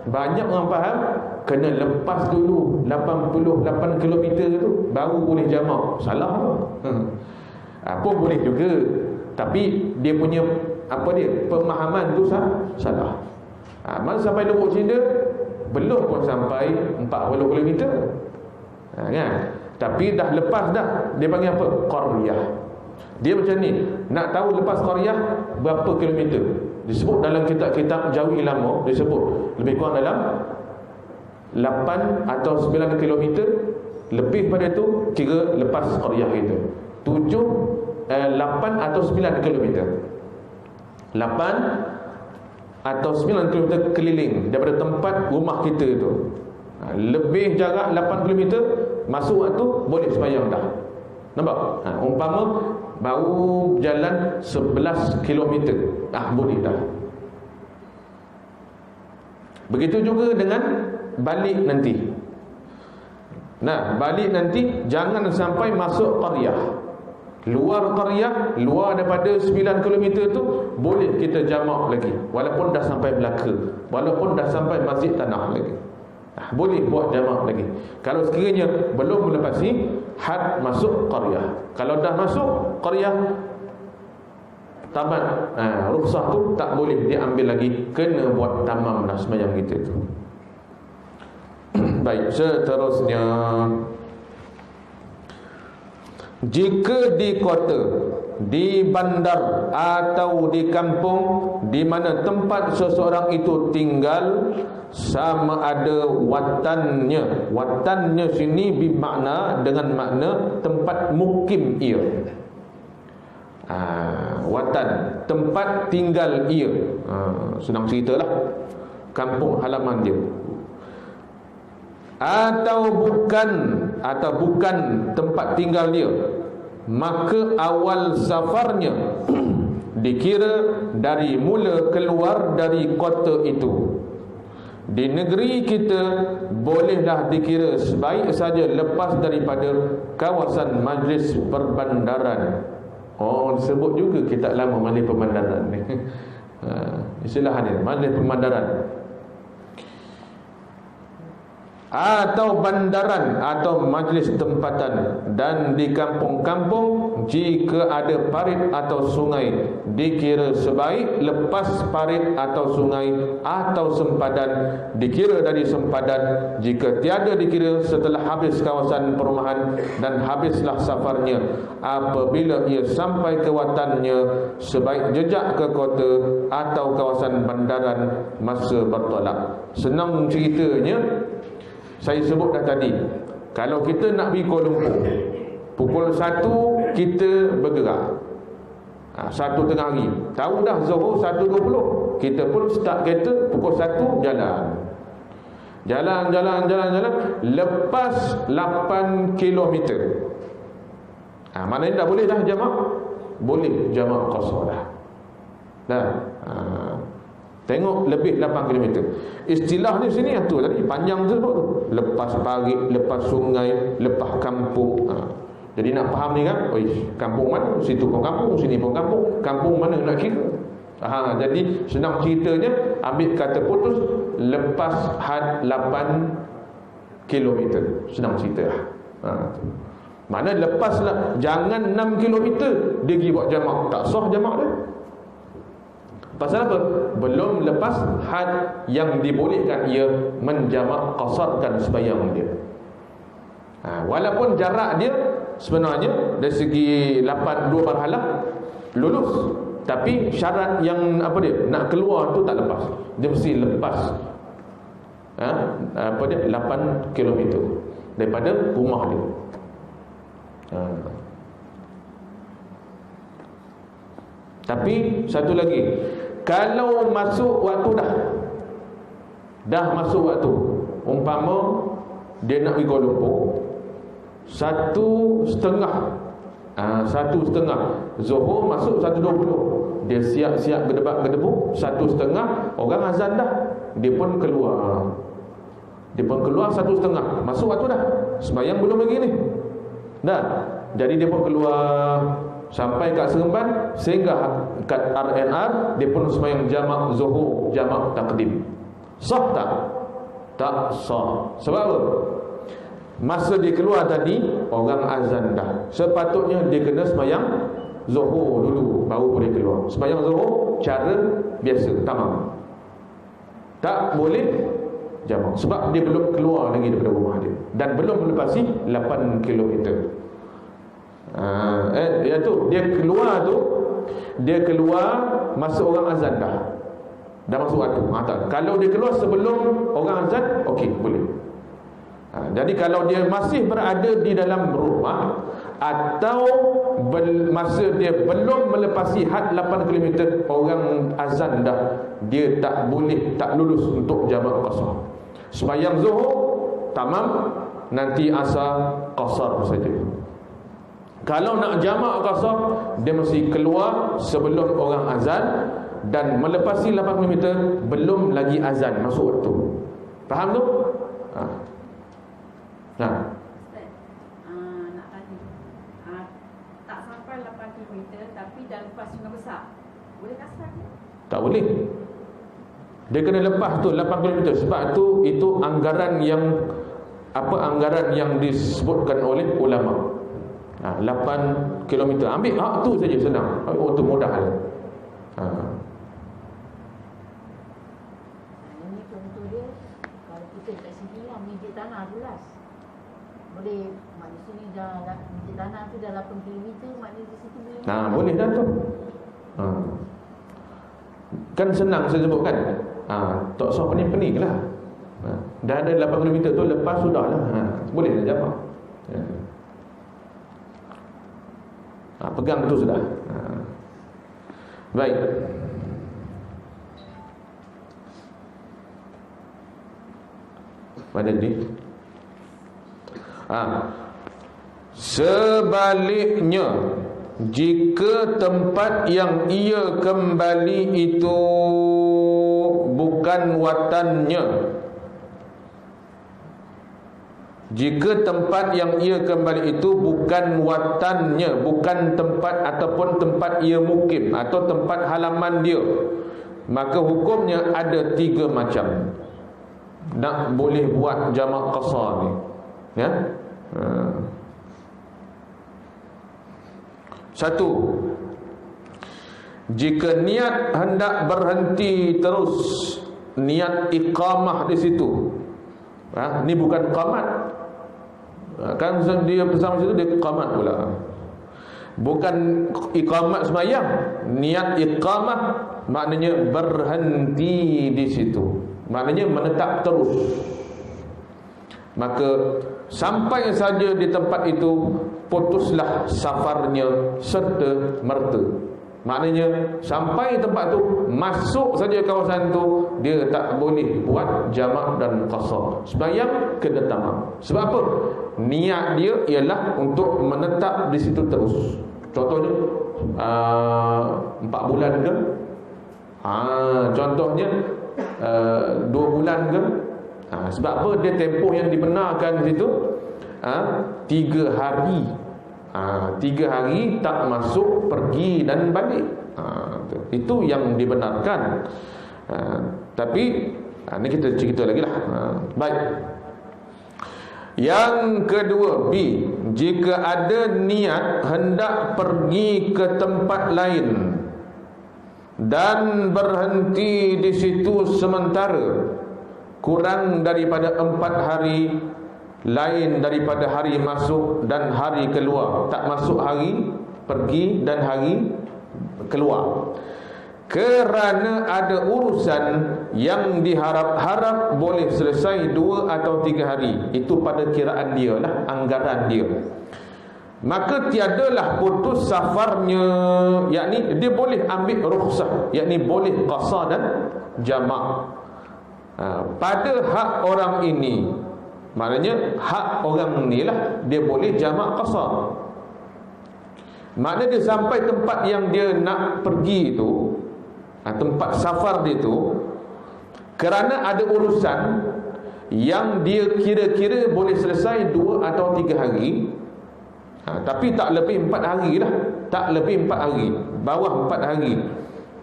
Banyak orang faham kena lepas dulu 88 km tu baru boleh jamak. Salah tu. Pun boleh juga, tapi dia punya pemahaman tu salah. Masa sampai Lubuk Cina belum pun sampai 40 km. Kan? Tapi dah lepas dah. Dia panggil apa? Qaryah. Dia macam ni, nak tahu lepas Qaryah berapa kilometer. Disebut dalam kitab-kitab Jawi lama, disebut lebih kurang dalam 8 atau 9 kilometer. Lebih pada tu kira lepas Qaryah itu 8 atau 9 kilometer. 8 atau 9 km keliling daripada tempat rumah kita itu. Lebih jarak 8 km, masuk waktu boleh sembahyang dah. Nampak? Umpama baru jalan 11 km, boleh dah. Begitu juga dengan balik nanti. Nah, balik nanti jangan sampai masuk qaryah. Luar qaryah, luar daripada 9 km tu boleh kita jamak lagi, walaupun dah sampai Melaka, walaupun dah sampai Masjid Tanah lagi. Boleh buat jamak lagi. Kalau sekiranya belum melepasi had masuk qaryah. Kalau dah masuk qaryah, tamat rukhsah tu tak boleh diambil lagi, kena buat tamam dah sembahyang kita tu. Baik, seterusnya, jika di kota, di bandar atau di kampung di mana tempat seseorang itu tinggal, sama ada watannya. Watannya sini bermakna dengan makna tempat mukim ia. Watan, tempat tinggal ia. Senang ceritalah, kampung halaman dia. Atau bukan tempat tinggal dia, maka awal safarnya dikira dari mula keluar dari kota itu. Di negeri kita bolehlah dikira sebaik saja lepas daripada kawasan majlis perbandaran. Disebut juga kita lama majlis perbandaran ni. Istilahannya majlis perbandaran, atau bandaran atau majlis tempatan. Dan di kampung-kampung jika ada parit atau sungai, dikira sebaik lepas parit atau sungai, atau sempadan dikira dari sempadan. Jika tiada dikira setelah habis kawasan perumahan dan habislah safarnya. Apabila ia sampai ke watannya, sebaik jejak ke kota atau kawasan bandaran masa bertolak. Senang ceritanya, saya sebut dah tadi, kalau kita nak pergi Kuala Lumpur, pukul 1 kita bergerak, 1 tengah hari, tahu dah Zohor 1.20, kita pun start kereta pukul 1 jalan. Jalan. Lepas 8 km, maknanya dah boleh dah jamak. Boleh jamak qasar dah. Tengok lebih 8 km. Istilah di sini tu tadi panjang tu, lepas parit, lepas sungai, lepas kampung. Jadi nak faham ni kan, kampung mana? Situ pun kampung, sini pun kampung. Kampung mana nak kira? Jadi senang ceritanya, ambil kata putus lepas had 8 km. Senang cerita lah. Mana lepas lah, jangan 6 km dia pergi buat jamak, tak sah jamak dia. Pasal apa? Belum lepas had yang dibolehkan ia menjamak qasarkan sembahyang dia. Walaupun jarak dia sebenarnya dari segi 2 marhalah lulus, tapi syarat yang nak keluar tu tak lepas. Dia mesti lepas 8 km daripada rumah dia. Tapi satu lagi, kalau masuk waktu dah masuk waktu, umpama dia nak pergi Kuala Lumpur 1.30 Zohor masuk 1.20, dia siap-siap gedebak-gedebuk 1.30, orang azan dah, dia pun keluar 1.30, masuk waktu dah, sembahyang belum lagi ni dah. Jadi dia pun keluar sampai kat Seremban, sehingga kat RNR dia pun sembahyang jamak Zuhur, jamak takdim. Sah tak? Tak sah. Sebab apa? Masa dia keluar tadi orang azan dah. Sepatutnya dia kena sembahyang Zuhur dulu baru boleh keluar. Sembahyang Zuhur cara biasa, tamam. Tak boleh jamak sebab dia belum keluar lagi daripada rumah dia dan belum melepasi 8 km. Dia keluar masa orang azan dah masuk waktu. Kalau dia keluar sebelum orang azan, okey, boleh. Jadi kalau dia masih berada di dalam rumah atau masa dia belum melepasi had 8 km, orang azan dah, dia tak boleh, tak lulus untuk jamak qasar. Sembahyang zuhur tamam, nanti asar qasar saja. Kalau nak jamak qasar, dia mesti keluar sebelum orang azan dan melepasi 8 km, belum lagi azan masuk waktu. Faham tu? Nah. Tapi dah lepas sungai besar, boleh kasar ke? Tak boleh. Dia kena lepas tu 8 km. Sebab tu itu anggaran yang anggaran yang disebutkan oleh ulama. 8 km. Ambil hak tu saja, senang. Itu mudah. Ini contoh dia, kalau kita kat sini lah mijit tanah luas, boleh. Mak di sini dah mijit tanah tu dah 8 km, maknanya di situ boleh. Boleh dah tu. Kan senang saya sebutkan. Tak usah pening-pening lah. Dah ada 8 km tu, lepas sudah lah. Boleh dah jamak. Pegang tu sudah. Baik. Mana ni? Sebaliknya, jika tempat yang ia kembali itu bukan watannya, jika tempat yang ia kembali itu bukan watannya, bukan tempat ataupun tempat ia mukim atau tempat halaman dia, maka hukumnya ada 3 macam. Nak boleh buat jamak qasar ni, ya. Satu, jika niat hendak berhenti terus, niat iqamah di situ. Ni bukan qamat. Kan dia bersama situ dia iqamat pula. Bukan iqamat sembahyang. Niat iqamah maknanya berhenti di situ. Maknanya menetap terus. Maka sampai saja di tempat itu, putuslah safarnya serta merta. Maknanya sampai tempat tu, masuk saja kawasan tu, dia tak boleh buat jamak dan qasar. Sembahyang kena tamam. Sebab apa? Niat dia ialah untuk menetap di situ terus. Contohnya 4 bulan ke? Contohnya 2 bulan ke? Sebab apa? Dia tempoh yang dibenarkan di situ 3 hari. 3 hari tak masuk, pergi dan balik. Itu yang dibenarkan. Tapi ni kita cerita lagi lah. Baik. Yang kedua, B, jika ada niat hendak pergi ke tempat lain dan berhenti di situ sementara, kurang daripada 4 hari, lain daripada hari masuk dan hari keluar. Tak masuk hari pergi dan hari keluar, kerana ada urusan yang diharap-harap boleh selesai 2 atau 3 hari. Itu pada kiraan dia lah, anggaran dia. Maka tiadalah putus safarnya, yakni dia boleh ambil rukhsah, yakni boleh qasar dan jamak. Pada hak orang ini, maknanya hak orang ni lah, dia boleh jamak qasar. Maknanya dia sampai tempat yang dia nak pergi itu, tempat safar dia tu, kerana ada urusan yang dia kira-kira boleh selesai 2 atau 3 hari, tapi tak lebih 4 hari lah. Tak lebih 4 hari, bawah 4 hari.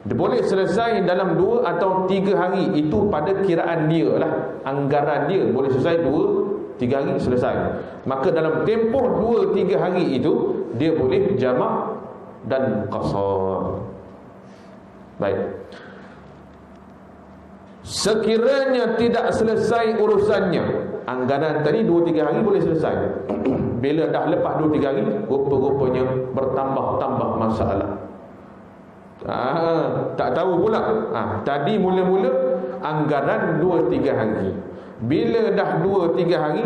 Dia boleh selesai dalam 2 atau 3 hari. Itu pada kiraan dia lah, anggaran dia boleh selesai 2-3 hari selesai. Maka dalam tempoh 2-3 hari itu, dia boleh jamak dan qasar. Baik. Sekiranya tidak selesai urusannya, anggaran tadi 2-3 hari boleh selesai. Bila dah lepas 2-3 hari, rupa-rupanya bertambah-tambah masalah. Tak tahu pula. Tadi mula-mula anggaran 2-3 hari, Bila dah 2-3 hari,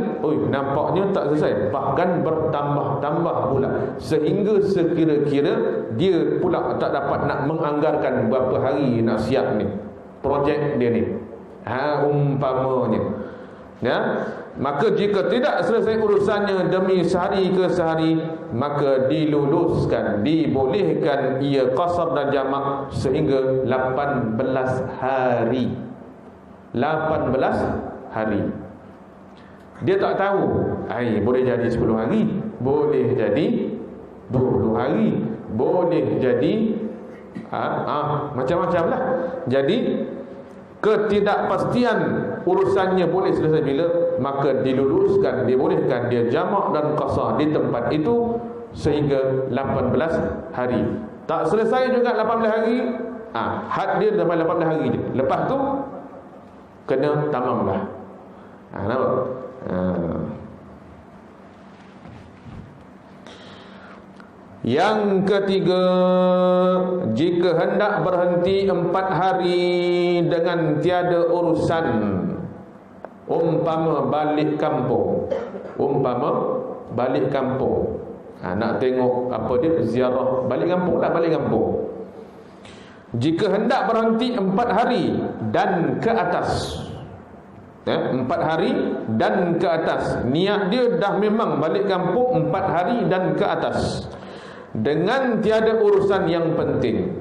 nampaknya tak selesai, bahkan bertambah-tambah pula, sehingga sekira-kira dia pula tak dapat nak menganggarkan berapa hari nak siap ni projek dia ni. Umpamanya, ya, maka jika tidak selesai urusannya demi sehari ke sehari, maka diluluskan, dibolehkan ia qasar dan jamak sehingga 18 hari. 18 hari. Dia tak tahu, boleh jadi 10 hari, boleh jadi 20 hari, boleh jadi macam-macam lah. Jadi ketidakpastian urusannya boleh selesai bila, maka diluluskan, dibolehkan dia jamak dan qasar di tempat itu sehingga 18 hari. Tak selesai juga 18 hari, had dia sampai 18 hari je. Lepas tu kena tamam lah. Nampak? Yang ketiga, jika hendak berhenti 4 hari dengan tiada urusan, umpama balik kampung, nak tengok apa dia, ziarah balik kampung lah, balik kampung. Jika hendak berhenti 4 hari dan ke atas, 4 hari dan ke atas, niat dia dah memang balik kampung 4 hari dan ke atas, dengan tiada urusan yang penting,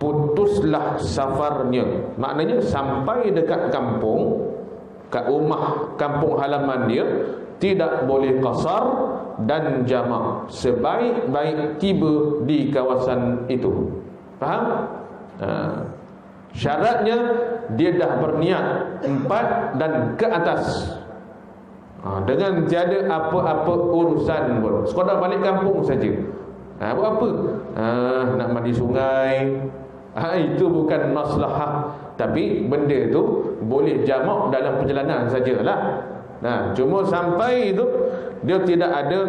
putuslah safarnya. Maknanya sampai dekat kampung, kat rumah kampung halaman dia, tidak boleh qasar dan jamak, sebaik-baik tiba di kawasan itu. Faham? Syaratnya dia dah berniat 4 dan ke atas, dengan tiada apa-apa urusan pun, sekadar balik kampung saja. Buat apa? Nak mandi sungai, itu bukan maslahah, tapi benda tu boleh jamak dalam perjalanan sajalah. Cuma sampai itu dia tidak ada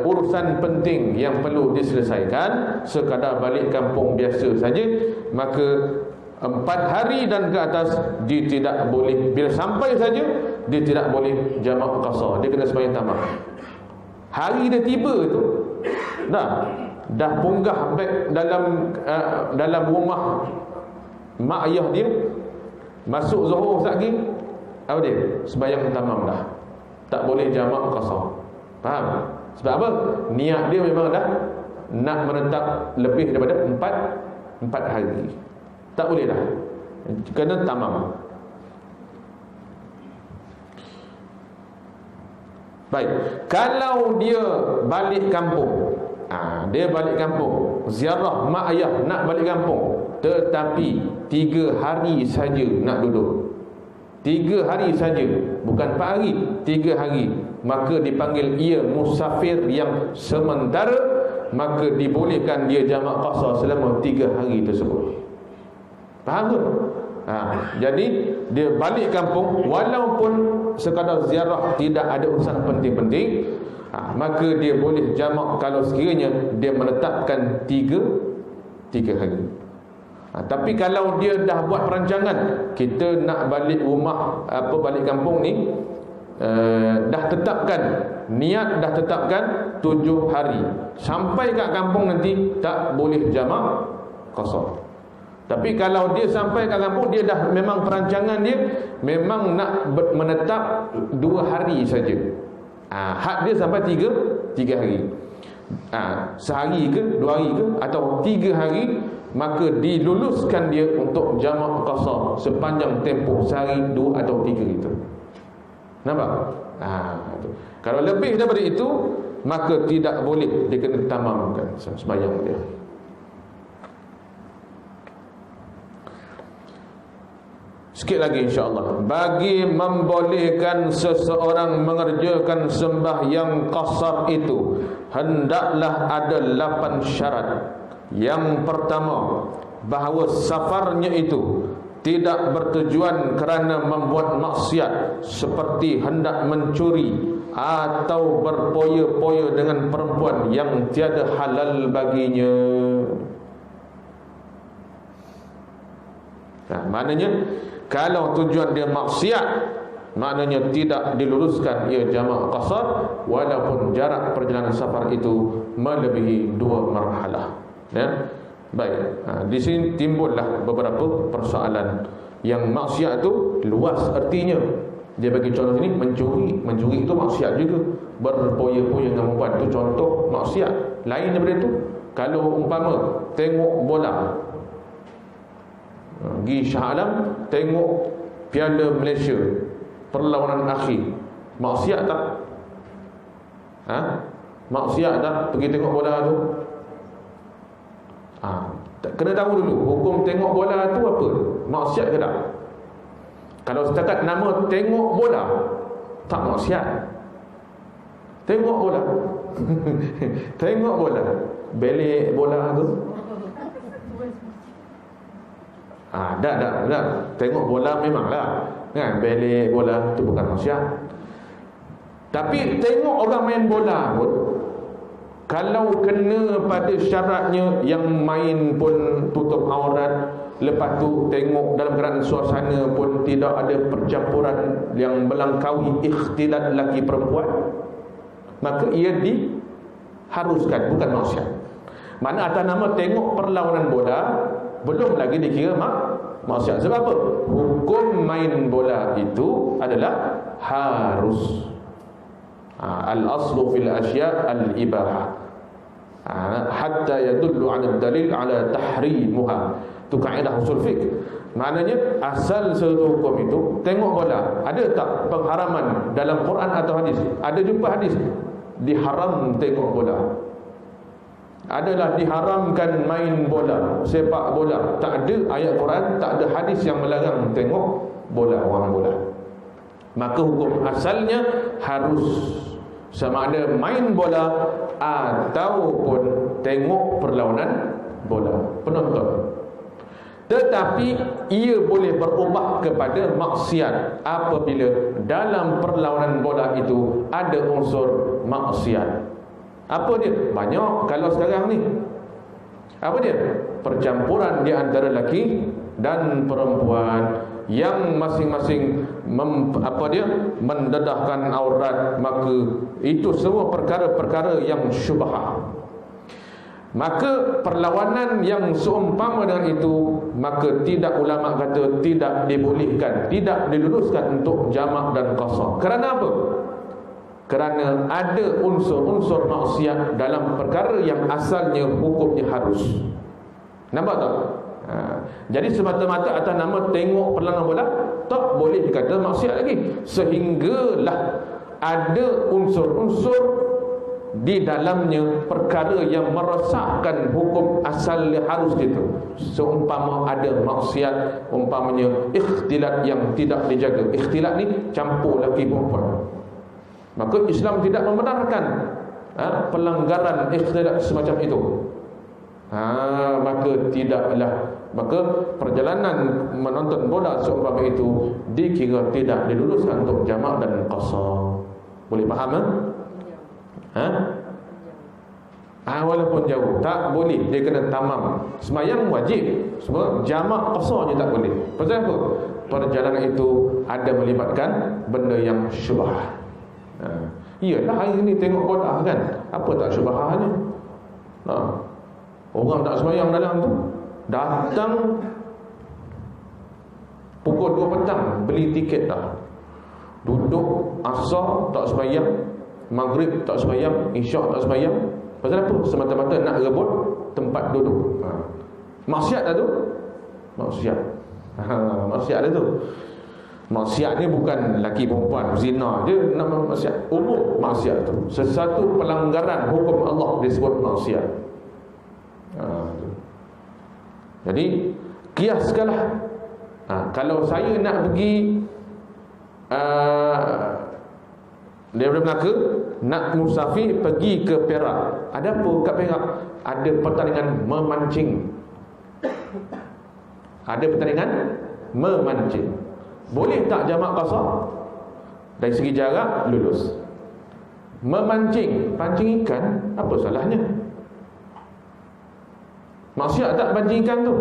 urusan penting yang perlu diselesaikan, sekadar balik kampung biasa saja, maka 4 hari dan ke atas dia tidak boleh. Bila sampai saja dia tidak boleh jamak qasar, dia kena sembahyang tamak. Hari dia tiba tu dah punggah back dalam rumah mak ayah dia, masuk zuhur lagi, apa dia? Sembahyang tamam dah, tak boleh jamak qasar. Faham? Sebab apa? Niat dia memang dah nak menetap lebih daripada 4 hari. Tak boleh dah, kena tamam. Baik, kalau dia balik kampung, dia balik kampung, ziarah mak ayah, nak balik kampung, tetapi 3 hari saja nak duduk, 3 hari saja, bukan 4 hari, 3 hari, maka dipanggil ia musafir yang sementara, maka dibolehkan dia jamak qasar selama 3 hari tersebut. Faham tu? Jadi dia balik kampung walaupun sekadar ziarah, tidak ada urusan penting-penting, maka dia boleh jamak kalau sekiranya dia menetapkan 3 hari. Tapi kalau dia dah buat perancangan, kita nak balik rumah, balik kampung ni, dah tetapkan niat, dah tetapkan 7 hari, sampai kat kampung nanti tak boleh jamak qasar. Tapi kalau dia sampai kat kampung, dia dah memang perancangan dia memang nak menetap 2 hari saja, had dia sampai 3 hari, sehari ke 2 hari ke atau 3 hari, maka diluluskan dia untuk jamak qasar sepanjang tempoh sehari, 2 atau 3 itu. Nampak? Kalau lebih daripada itu, maka tidak boleh, dia kena tamamkan sembahyang dia. Sikit lagi insya-Allah. Bagi membolehkan seseorang mengerjakan sembahyang qasar itu, hendaklah ada 8 syarat. Yang pertama, bahawa safarnya itu tidak bertujuan kerana membuat maksiat, seperti hendak mencuri atau berpoya-poya dengan perempuan yang tiada halal baginya. Maknanya kalau tujuan dia maksiat, maknanya tidak diluruskan ia jamak qasar walaupun jarak perjalanan safar itu melebihi 2 marhalah. Ya. Baik. Di sini timbullah beberapa persoalan. Yang maksiat itu luas artinya. Dia bagi contoh ini mencuri itu maksiat juga. Berpoya-poya dengan perempuan itu contoh maksiat. Lain daripada itu, kalau umpama tengok bola, pergi Shah Alam tengok Piala Malaysia perlawanan akhir, maksiat tak? Maksiat tak pergi tengok bola tu? Kena tahu dulu hukum tengok bola tu apa? Maksiat ke tak? Kalau setakat nama tengok bola, tak maksiat. Tengok bola tengok bola, belik bola tu dah. Tengok bola memanglah kan, belik bola tu bukan maksiat. Tapi tengok orang main bola pun, kalau kena pada syaratnya yang main pun tutup aurat, lepas tu tengok dalam keadaan suasana pun tidak ada percampuran yang melangkaui ikhtilat lelaki perempuan, maka ia diharuskan, bukan maksiat. Mana atas nama tengok perlawanan bola belum lagi dikira maksiat. Sebab apa? Hukum main bola itu adalah harus. Al-aslu fil asya' al-ibahah hatta yadullu 'ala dalil 'ala tahrimuha. Itu kaedah usul fiqh. Maknanya asal seluruh hukum itu tengok bola. Ada tak pengharaman dalam Quran atau hadis? Ada jumpa hadis diharam tengok bola? Adalah diharamkan main bola, sepak bola? Tak ada ayat Quran, tak ada hadis yang melarang tengok bola, orang bola. Maka hukum asalnya harus, sama ada main bola ataupun tengok perlawanan bola, penonton. Tetapi ia boleh berubah kepada maksiat apabila dalam perlawanan bola itu ada unsur maksiat. Apa dia? Banyak kalau sekarang ni. Apa dia? Percampuran di antara lelaki dan perempuan yang masing-masing mendedahkan aurat, maka itu semua perkara-perkara yang syubhah. Maka perlawanan yang seumpama dengan itu, maka tidak, ulama kata tidak dibolehkan, tidak diluruskan untuk jamak dan qasar. Kerana apa? Kerana ada unsur-unsur maksiat dalam perkara yang asalnya hukumnya harus. Nampak tak? Jadi semata-mata atas nama tengok perlawanan bola tak boleh dikata maksiat lagi, sehinggalah ada unsur-unsur di dalamnya perkara yang merosakkan hukum asal harus itu. Seumpama ada maksiat, umpamanya ikhtilat yang tidak dijaga. Ikhtilat ni campur lelaki perempuan, maka Islam tidak membenarkan pelanggaran ikhtilat semacam itu. Maka perjalanan menonton bola seumpama itu dikira tidak diluruskan untuk jamak dan qasar. Boleh faham? Walaupun jauh tak boleh, dia kena tamam. Semayang wajib, semua jamak qasar je tak boleh. Pasal apa? Perjalanan itu ada melibatkan benda yang syubhah. Iyalah hari ni tengok bola kan, apa tak syubhahnya? Orang tak semayang dalam tu, datang pukul 2 petang beli tiket dah, duduk asar tak semayang, maghrib tak semayang, isyak tak semayang. Pasal apa? Semata-mata nak rebut tempat duduk. Maksiat dah tu. Maksiat dah tu. Maksiat ni bukan lelaki perempuan zina je nama maksiat, umum maksiat tu. Sesuatu pelanggaran hukum Allah disebut maksiat. Jadi kiaskanlah. Kalau saya nak pergi daripada Melaka nak musafir pergi ke Perak, ada apa kat Perak? Ada pertandingan memancing. Ada pertandingan memancing. Boleh tak jamak qasar? Dari segi jarak lulus. Memancing, pancing ikan, apa salahnya? Maksiat tak pancing ikan tu?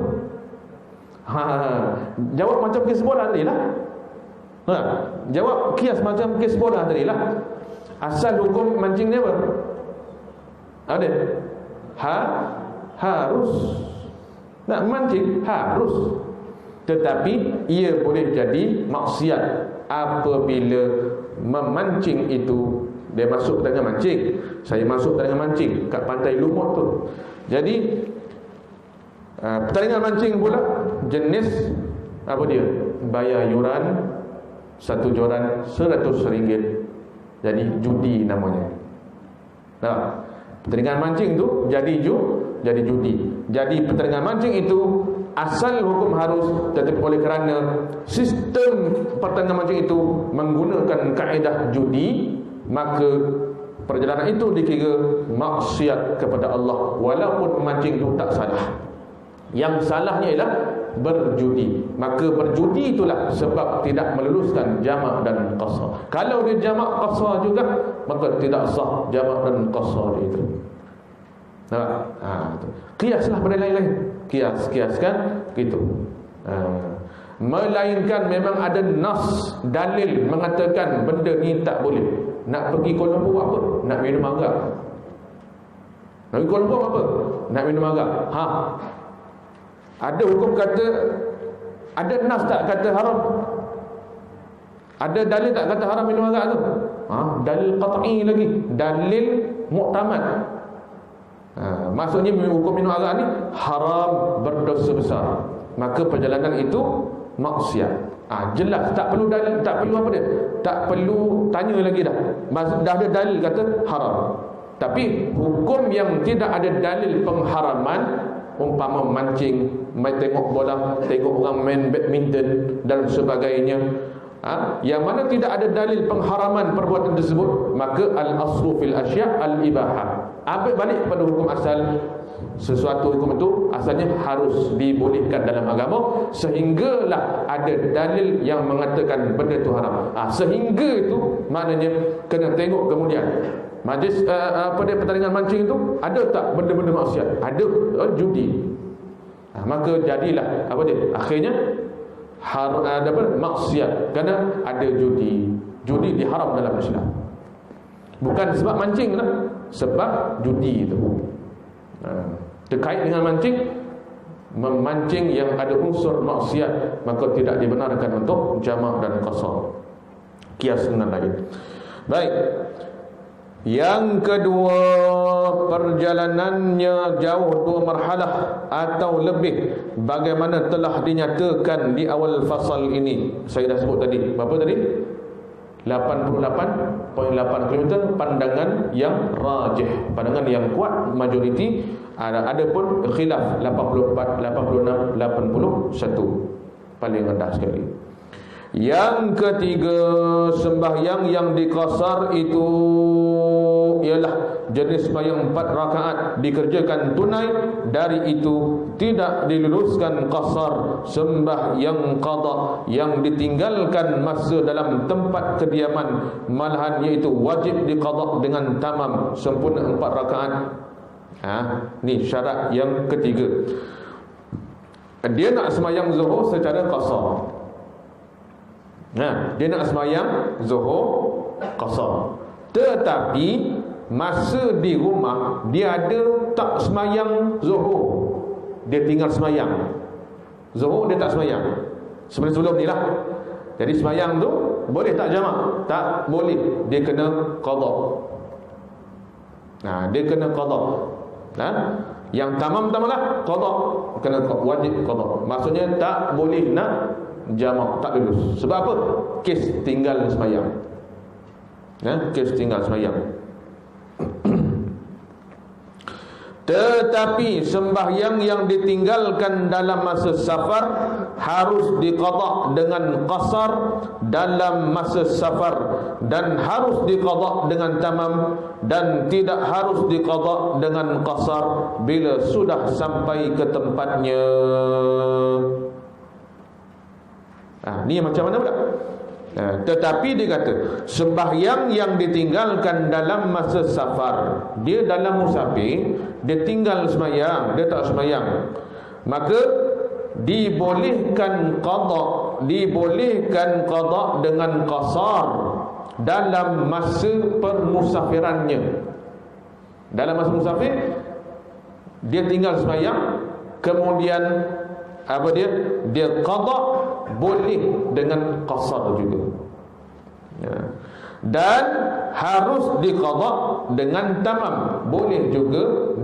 Jawab macam kes bola tadi lah. Jawab kias macam kes bola tadi lah. Asal hukum mancing ni apa? Ada? Harus. Nak mancing harus. Tetapi ia boleh jadi maksiat apabila memancing itu dia masuk dengan mancing. Saya masuk dengan mancing kat pantai Lumut tu. Jadi pertandingan mancing pula jenis apa dia? Bayar yuran satu joran RM100. Jadi judi namanya. Pertandingan mancing tu jadi judi. Jadi pertandingan mancing itu asal hukum harus, tetapi oleh kerana sistem pertandingan mancing itu menggunakan kaedah judi, maka perjalanan itu dikira maksiat kepada Allah, walaupun memancing itu tak salah. Yang salahnya ialah berjudi. Maka berjudi itulah sebab tidak meluluskan jamak dan qasar. Kalau dia jamak qasar juga, maka tidak sah jamak dan qasar itu. Kiaslah pada lain-lain. Kiaskan gitu. Melainkan memang ada nas, dalil mengatakan benda ni tak boleh. Nak pergi Kuala Lumpur apa? Nak minum arak. Nak pergi Kuala Lumpur apa? Nak minum arak. Ada hukum kata, ada nas tak kata haram? Ada dalil tak kata haram minum arak tu? Dalil qat'i lagi, dalil muktamad. Maksudnya hukum minum arak ni haram, berdosa besar. Maka perjalanan itu maksiat. Jelas, tak perlu dalil, tak perlu apa dia? Tak perlu tanya lagi dah. Dah ada dalil kata haram. Tapi hukum yang tidak ada dalil pengharaman, umpama mancing, main tengok bola, tengok orang main badminton dan sebagainya, yang mana tidak ada dalil pengharaman perbuatan tersebut, maka al-aslu fil asya' al-ibahah. Ambil balik kepada hukum asal. Sesuatu hukum itu asalnya harus dibolehkan dalam agama, sehinggalah ada dalil yang mengatakan benda itu haram. Sehingga itu maknanya kena tengok kemudian majlis pertandingan mancing itu ada tak benda-benda maksiat? Ada, judi. Maka jadilah apa dia? Akhirnya ada maksiat kerana ada judi. Judi diharam dalam Islam. Bukan sebab mancing lah, sebab judi itu. Terkait dengan mancing, memancing yang ada unsur maksiat, maka tidak dibenarkan untuk jamak dan qasar. Kias dengan lain. Baik. Yang kedua, perjalanannya jauh 2 marhalah atau lebih, bagaimana telah dinyatakan di awal fasal ini. Saya dah sebut tadi. Berapa tadi? 88.8 km pandangan yang rajih, pandangan yang kuat, majoriti. Ada pun khilaf 84, 86, 81 paling rendah sekali. Yang ketiga, sembahyang yang diqasar itu ialah jenis sembahyang 4 rakaat dikerjakan tunai, dari itu tidak diluluskan qasar. Sembahyang qada yang ditinggalkan masa dalam tempat kediaman, malahan iaitu wajib diqada dengan tamam sempurna 4 rakaat. Ni syarat yang ketiga. Dia nak sembahyang zuhur secara qasar. Dia nak sembahyang zuhur qasar, tetapi masa di rumah dia ada tak sembahyang zuhur, dia tinggal sembahyang zuhur, dia tak sembahyang sebelum ni lah. Jadi sembahyang tu boleh tak jamak? Tak boleh, dia kena qada. Dia kena qada. Yang tamam-tamam lah qada, kena wajib qada. Maksudnya tak boleh nak jamak, tak lulus. Sebab apa? Kes tinggal sembahyang. Kes tinggal sembahyang. Tetapi sembahyang yang ditinggalkan dalam masa safar harus diqada dengan qasar dalam masa safar, dan harus diqada dengan tamam, dan tidak harus diqada dengan qasar bila sudah sampai ke tempatnya. Ni macam mana pula? Tetapi dia kata sembahyang yang ditinggalkan dalam masa safar, dia dalam musafir, dia tinggal sembahyang, dia tak sembahyang, maka dibolehkan qada dibolehkan qada dengan qasar dalam masa permusafirannya. Dalam masa musafir dia tinggal sembahyang, kemudian dia qada, boleh dengan qasar juga. Ya. Dan harus diqada dengan tamam, boleh juga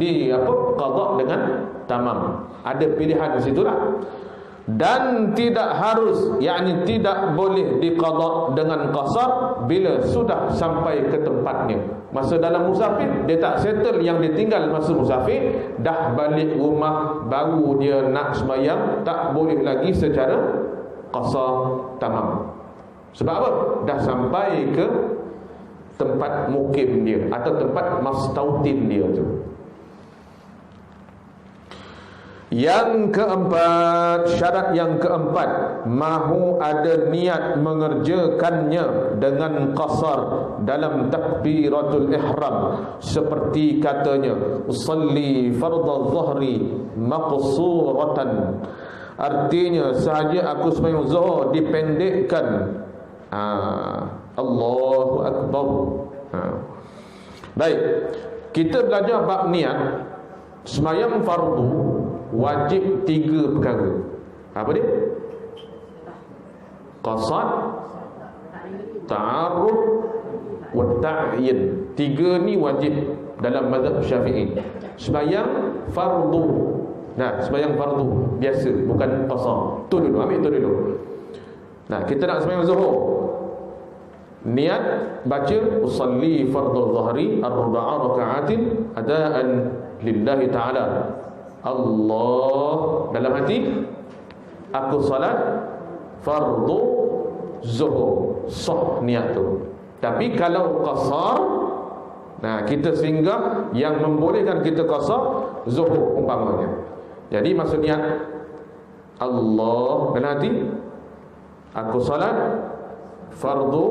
qada dengan tamam. Ada pilihan di situlah. Dan tidak harus, yakni tidak boleh diqada dengan qasar bila sudah sampai ke tempatnya. Masa dalam musafir dia tak settle yang dia tinggal masa musafir, dah balik rumah baru dia nak sembahyang, tak boleh lagi secara qasar tamam. Sebab apa? Dah sampai ke tempat mukim dia atau tempat mastautin dia tu. Yang keempat, syarat yang keempat, mahu ada niat mengerjakannya dengan qasar dalam takbiratul ihram, seperti katanya usalli fardhu dhuhri maqsuratan. Artinya sahaja aku sembahyang zuhur dipendekkan. Allahu akbar. Baik, kita belajar bab niat. Sembahyang fardu wajib 3 perkara. Apa dia? Qasad, ta'arud, wa ta'yin. 3 ni wajib dalam mazhab Syafi'i. Sembahyang fardu. Nah, sembahyang fardu biasa, bukan qasar. Tu dulu, ambil tu dulu. Nah, kita nak sembahyang zuhur, niat baca usalli fardhu dhuhri arba'a raka'atin adaan lillahi ta'ala. Allah dalam hati, aku salat fardu zuhur, sah niat tu. Tapi kalau qasar, nah kita singgah yang membolehkan kita qasar zuhur umpamanya. Jadi maksud niat Allah dalam hati, aku salat fardu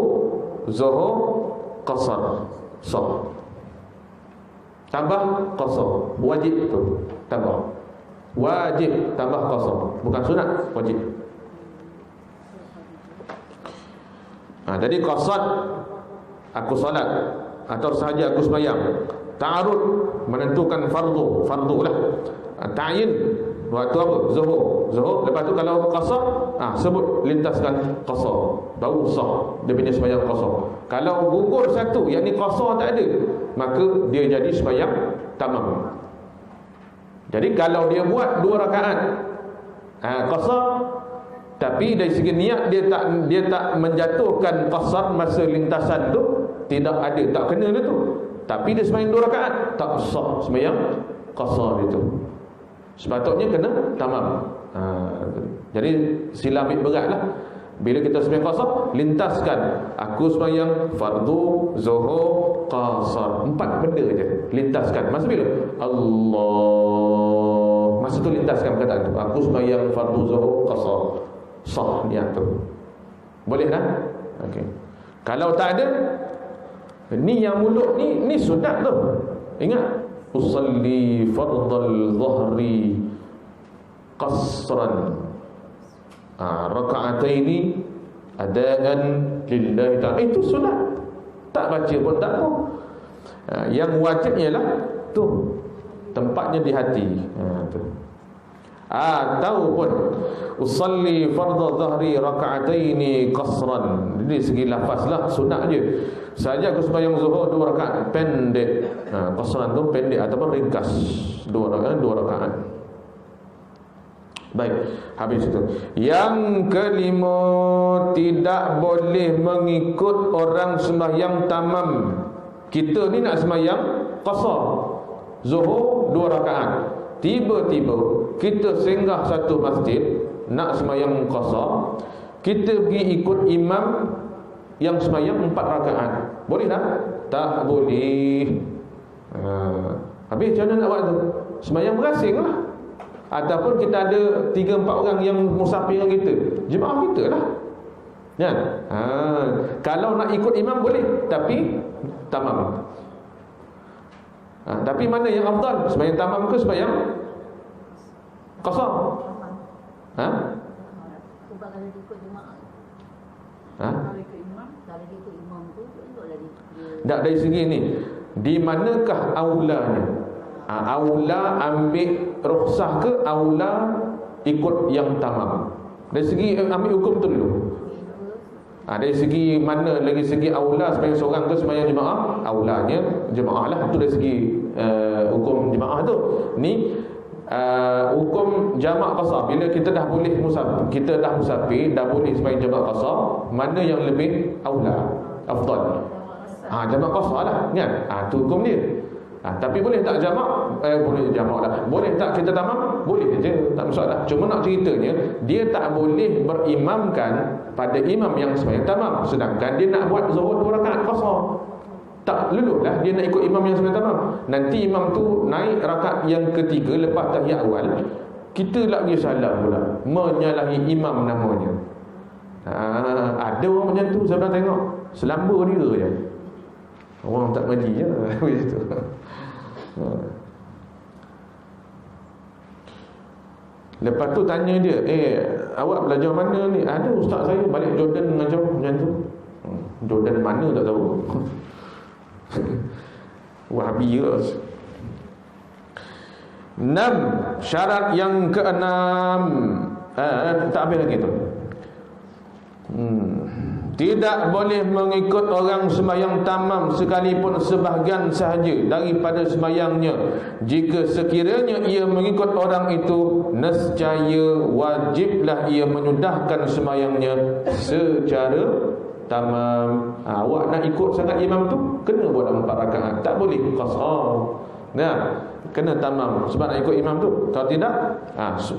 zuhur qasar, sah. Tambah qasar, wajib tu tambah. Wajib tambah qasar, bukan sunat, wajib. Jadi qasad aku salat atau sahaja aku sembahyang. Ta'arud menentukan fardu lah. Ta'yin waktu apa? Zuhur. Lepas tu kalau qasar, sebut lintaskan qasar, baru sah dia punya sembahyang qasar. Kalau gugur satu, yakni qasar tak ada, maka dia jadi sembahyang tamam. Jadi kalau dia buat 2 rakaat qasar, tapi dari segi niat dia tak menjatuhkan qasar masa lintasan tu, tidak ada, tak kena dia tu. Tapi dia sembahyang 2 rakaat, tak sah sembahyang qasar itu. Sepatutnya kena tamam. Jadi sila ambil beratlah. Bila kita sembahyang qasar, lintaskan aku sembahyang fardu, zuhur, qasar. 4 benda je lintaskan. Masa bila? Allah. Masa tu lintaskan perkataan tu. Aku sembahyang fardu, zuhur, qasar. Sah niat tu. Boleh tak? Okey. Kalau tak ada, ni yang mulut ni sunat tu. Ingat, usalli fardhal dhuhri qasran raka'ataini adaan lillahi ta'ala. Itu sunat. Tak baca pun tak apa. Yang wajib ialah tu, tempatnya di hati. Tu. Ataupun usalli fardhu dhuhri raka'ataini qasran. Jadi segi lafazlah sunat je. Saja aku sembahyang zuhur 2 rakaat pendek. Qasran tu pendek ataupun ringkas. 2 rakaat. Baik, habis itu. Yang kelima, tidak boleh mengikut orang sembahyang tamam. Kita ni nak sembahyang qasar, zuhur 2 rakaat. Tiba-tiba kita singgah satu masjid nak sembahyang qasar, kita pergi ikut imam yang sembahyang 4 rakaat. Boleh tak? Tak boleh. Habis macam mana nak buat tu? Sembahyang berasing lah. Ataupun kita ada 3-4 orang yang musafir dengan kita, jemaah kita lah. Ya? Kalau nak ikut imam boleh, tapi tamam. Tapi mana yang afdal? Sembahyang tamam ke sembahyang qasar? kalau dia ikut jemaah. Ha? Kalau dia ikut imam tu eloklah dia. Tak, dari segi ni, di manakah aulanya? Aula ambil rukhsah ke aula ikut yang tamam? Dari segi ambil hukum tu dulu. Dari segi mana, lagi segi aula sembahyang seorang ke sembahyang jemaah? Aulanya jemaah lah. Itu dari segi hukum jemaah tu. Ni hukum jamak qasar. Bila kita dah boleh musafir, dah boleh sembahyang jamak qasar, mana yang lebih aula, afdal? Jamak qasar lah, kan? Tu hukum dia. Tapi boleh tak jamak? Boleh jamak lah. Boleh tak kita tamam? Boleh je, tak masalah. Cuma nak ceritanya, dia tak boleh berimamkan pada imam yang sembahyang tamam, sedangkan dia nak buat zuhur 2 rakaat qasar. Tak lululah dia nak ikut imam yang sembahyang tamam. Nanti imam tu naik rakaat yang ketiga lepas tahiyat awal, kita lagi salam pula, menyalahi imam namanya. Ada orang macam tu, saya pernah tengok. Selamba dia je, orang tak ngaji je begitu. Lepas tu tanya dia, awak belajar mana ni? Ada ustaz saya balik Jordan mengajar macam tu. Jordan mana tak tahu. Wahabi ke? 6. Syarat yang ke-6. Tak habis lagi tu. Tidak boleh mengikut orang sembahyang tamam sekalipun sebahagian sahaja daripada sembahyangnya. Jika sekiranya ia mengikut orang itu, nescaya wajiblah ia menyudahkan sembahyangnya secara tamam. Awak nak ikut sangat imam tu, kena buat 4 rakaat, tak boleh qasar. Kena tamam sebab nak ikut imam tu. Kalau tidak,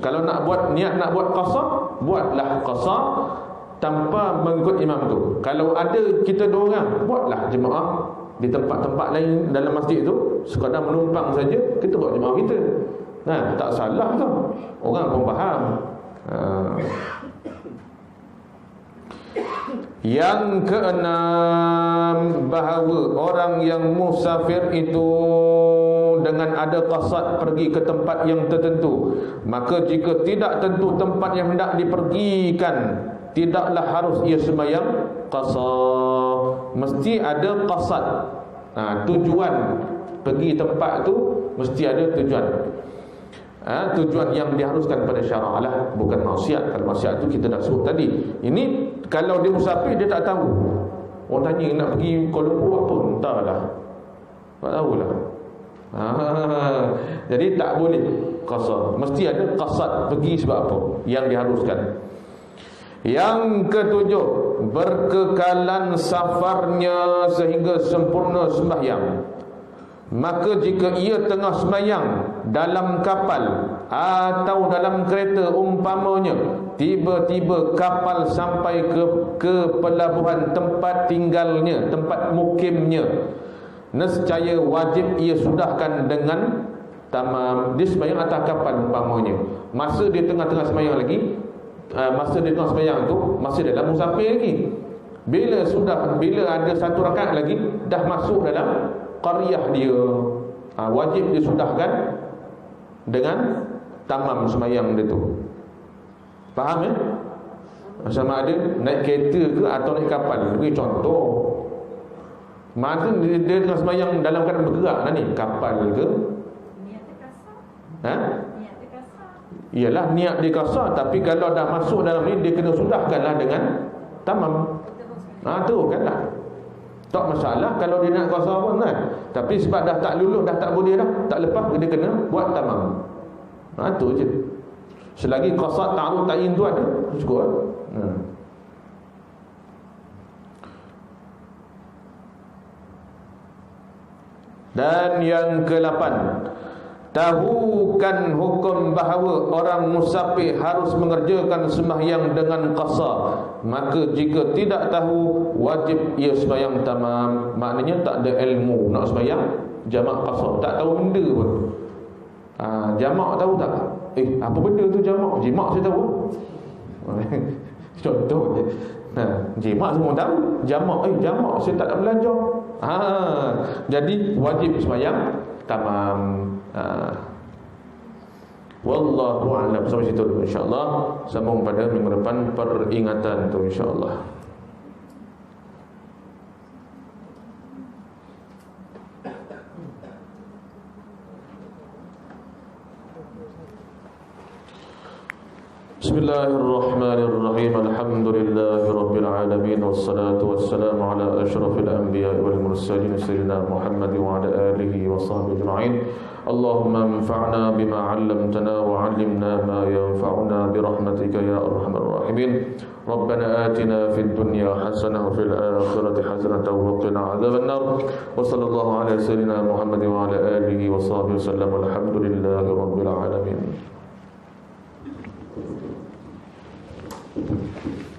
kalau nak buat niat nak buat qasar, buatlah qasar tanpa mengikut imam tu. Kalau ada kita 2 orang, buatlah jemaah di tempat-tempat lain dalam masjid tu, sekadar menumpang saja, kita buat jemaah kita. Tak salah tu, orang pun faham. Yang ke-6, bahawa orang yang musafir itu dengan ada qasad pergi ke tempat yang tertentu, maka jika tidak tentu tempat yang hendak dipergikan, tidaklah harus ia sembahyang qasar. Mesti ada qasad. Tujuan pergi tempat tu mesti ada tujuan. Tujuan yang diharuskan pada syara' lah, bukan maksiat. Kalau maksiat tu kita dah sebut tadi. Ini kalau dia musafir, dia tak tahu. Orang tanya nak pergi Kuala Lumpur apa, entahlah, tak tahulah. Jadi tak boleh qasar. Mesti ada qasad pergi sebab apa yang diharuskan. Yang ke-7, berkekalan safarnya sehingga sempurna sembahyang. Maka jika ia tengah sembahyang dalam kapal atau dalam kereta umpamanya, tiba-tiba kapal sampai ke pelabuhan tempat tinggalnya, tempat mukimnya, nescaya wajib ia sudahkan dengan tamam. Dia sembahyang atas kapal umpamanya, masa dia tengah-tengah sembahyang lagi, masa dia tengah sembahyang tu masih dalam musafir lagi. Bila ada 1 rakaat lagi, dah masuk dalam qaryah dia, wajib dia sudahkan dengan tamam sembahyang dia tu. Faham ya? Sama ada naik kereta ke atau naik kapal. Bagi contoh, masa dia tengah sembahyang dalam keadaan bergerak lah ni, kapal ke, niat dia kasar. Ialah niat dia kasar, tapi kalau dah masuk dalam ni, dia kena sudahkanlah dengan tamam. Teruskanlah. Tak masalah kalau dia nak qasar pun kan. Tapi sebab dah tak lulus, dah tak boleh dah, tak lepas, dia kena buat tamam. Itu je. Selagi qasar ta'arud ta'yin tu ada, cukup lah. Dan yang ke-8, tahukan hukum bahawa orang musafir harus mengerjakan sembahyang dengan qasar. Maka jika tidak tahu, wajib ia sembahyang tamam. Maknanya tak ada ilmu nak sembahyang jamak qasar, tak tahu benda pun. Jamak tahu tak? Apa benda tu jamak? Jimak saya tahu. Contoh je. Jimak semua tahu. Jamak saya tak nak belajar. Jadi wajib sembahyang tamam. Wallahu a'lam. Sampai situ dulu insya-Allah. Sambung pada minggu depan peringatan tu insya-Allah. Bismillahirrahmanirrahim. Alhamdulillahirabbil alamin wassalatu wassalamu ala asyrafil anbiya'i wal mursalin sayyidina Muhammad wa ala alihi wa sahbihi ajma'in. Allahumma anfa'na bima 'allamtana wa 'allimna ma yanfa'una bi rahmatika ya arhamar rahimin. Rabbana atina fid dunya hasanah wa fil akhirati hasanah wa qina adzaban nar. Wa sallallahu ala sayyidina Muhammad wa ala alihi wa sahbihi wasallam. Alhamdulillahirabbil alamin. Thank you.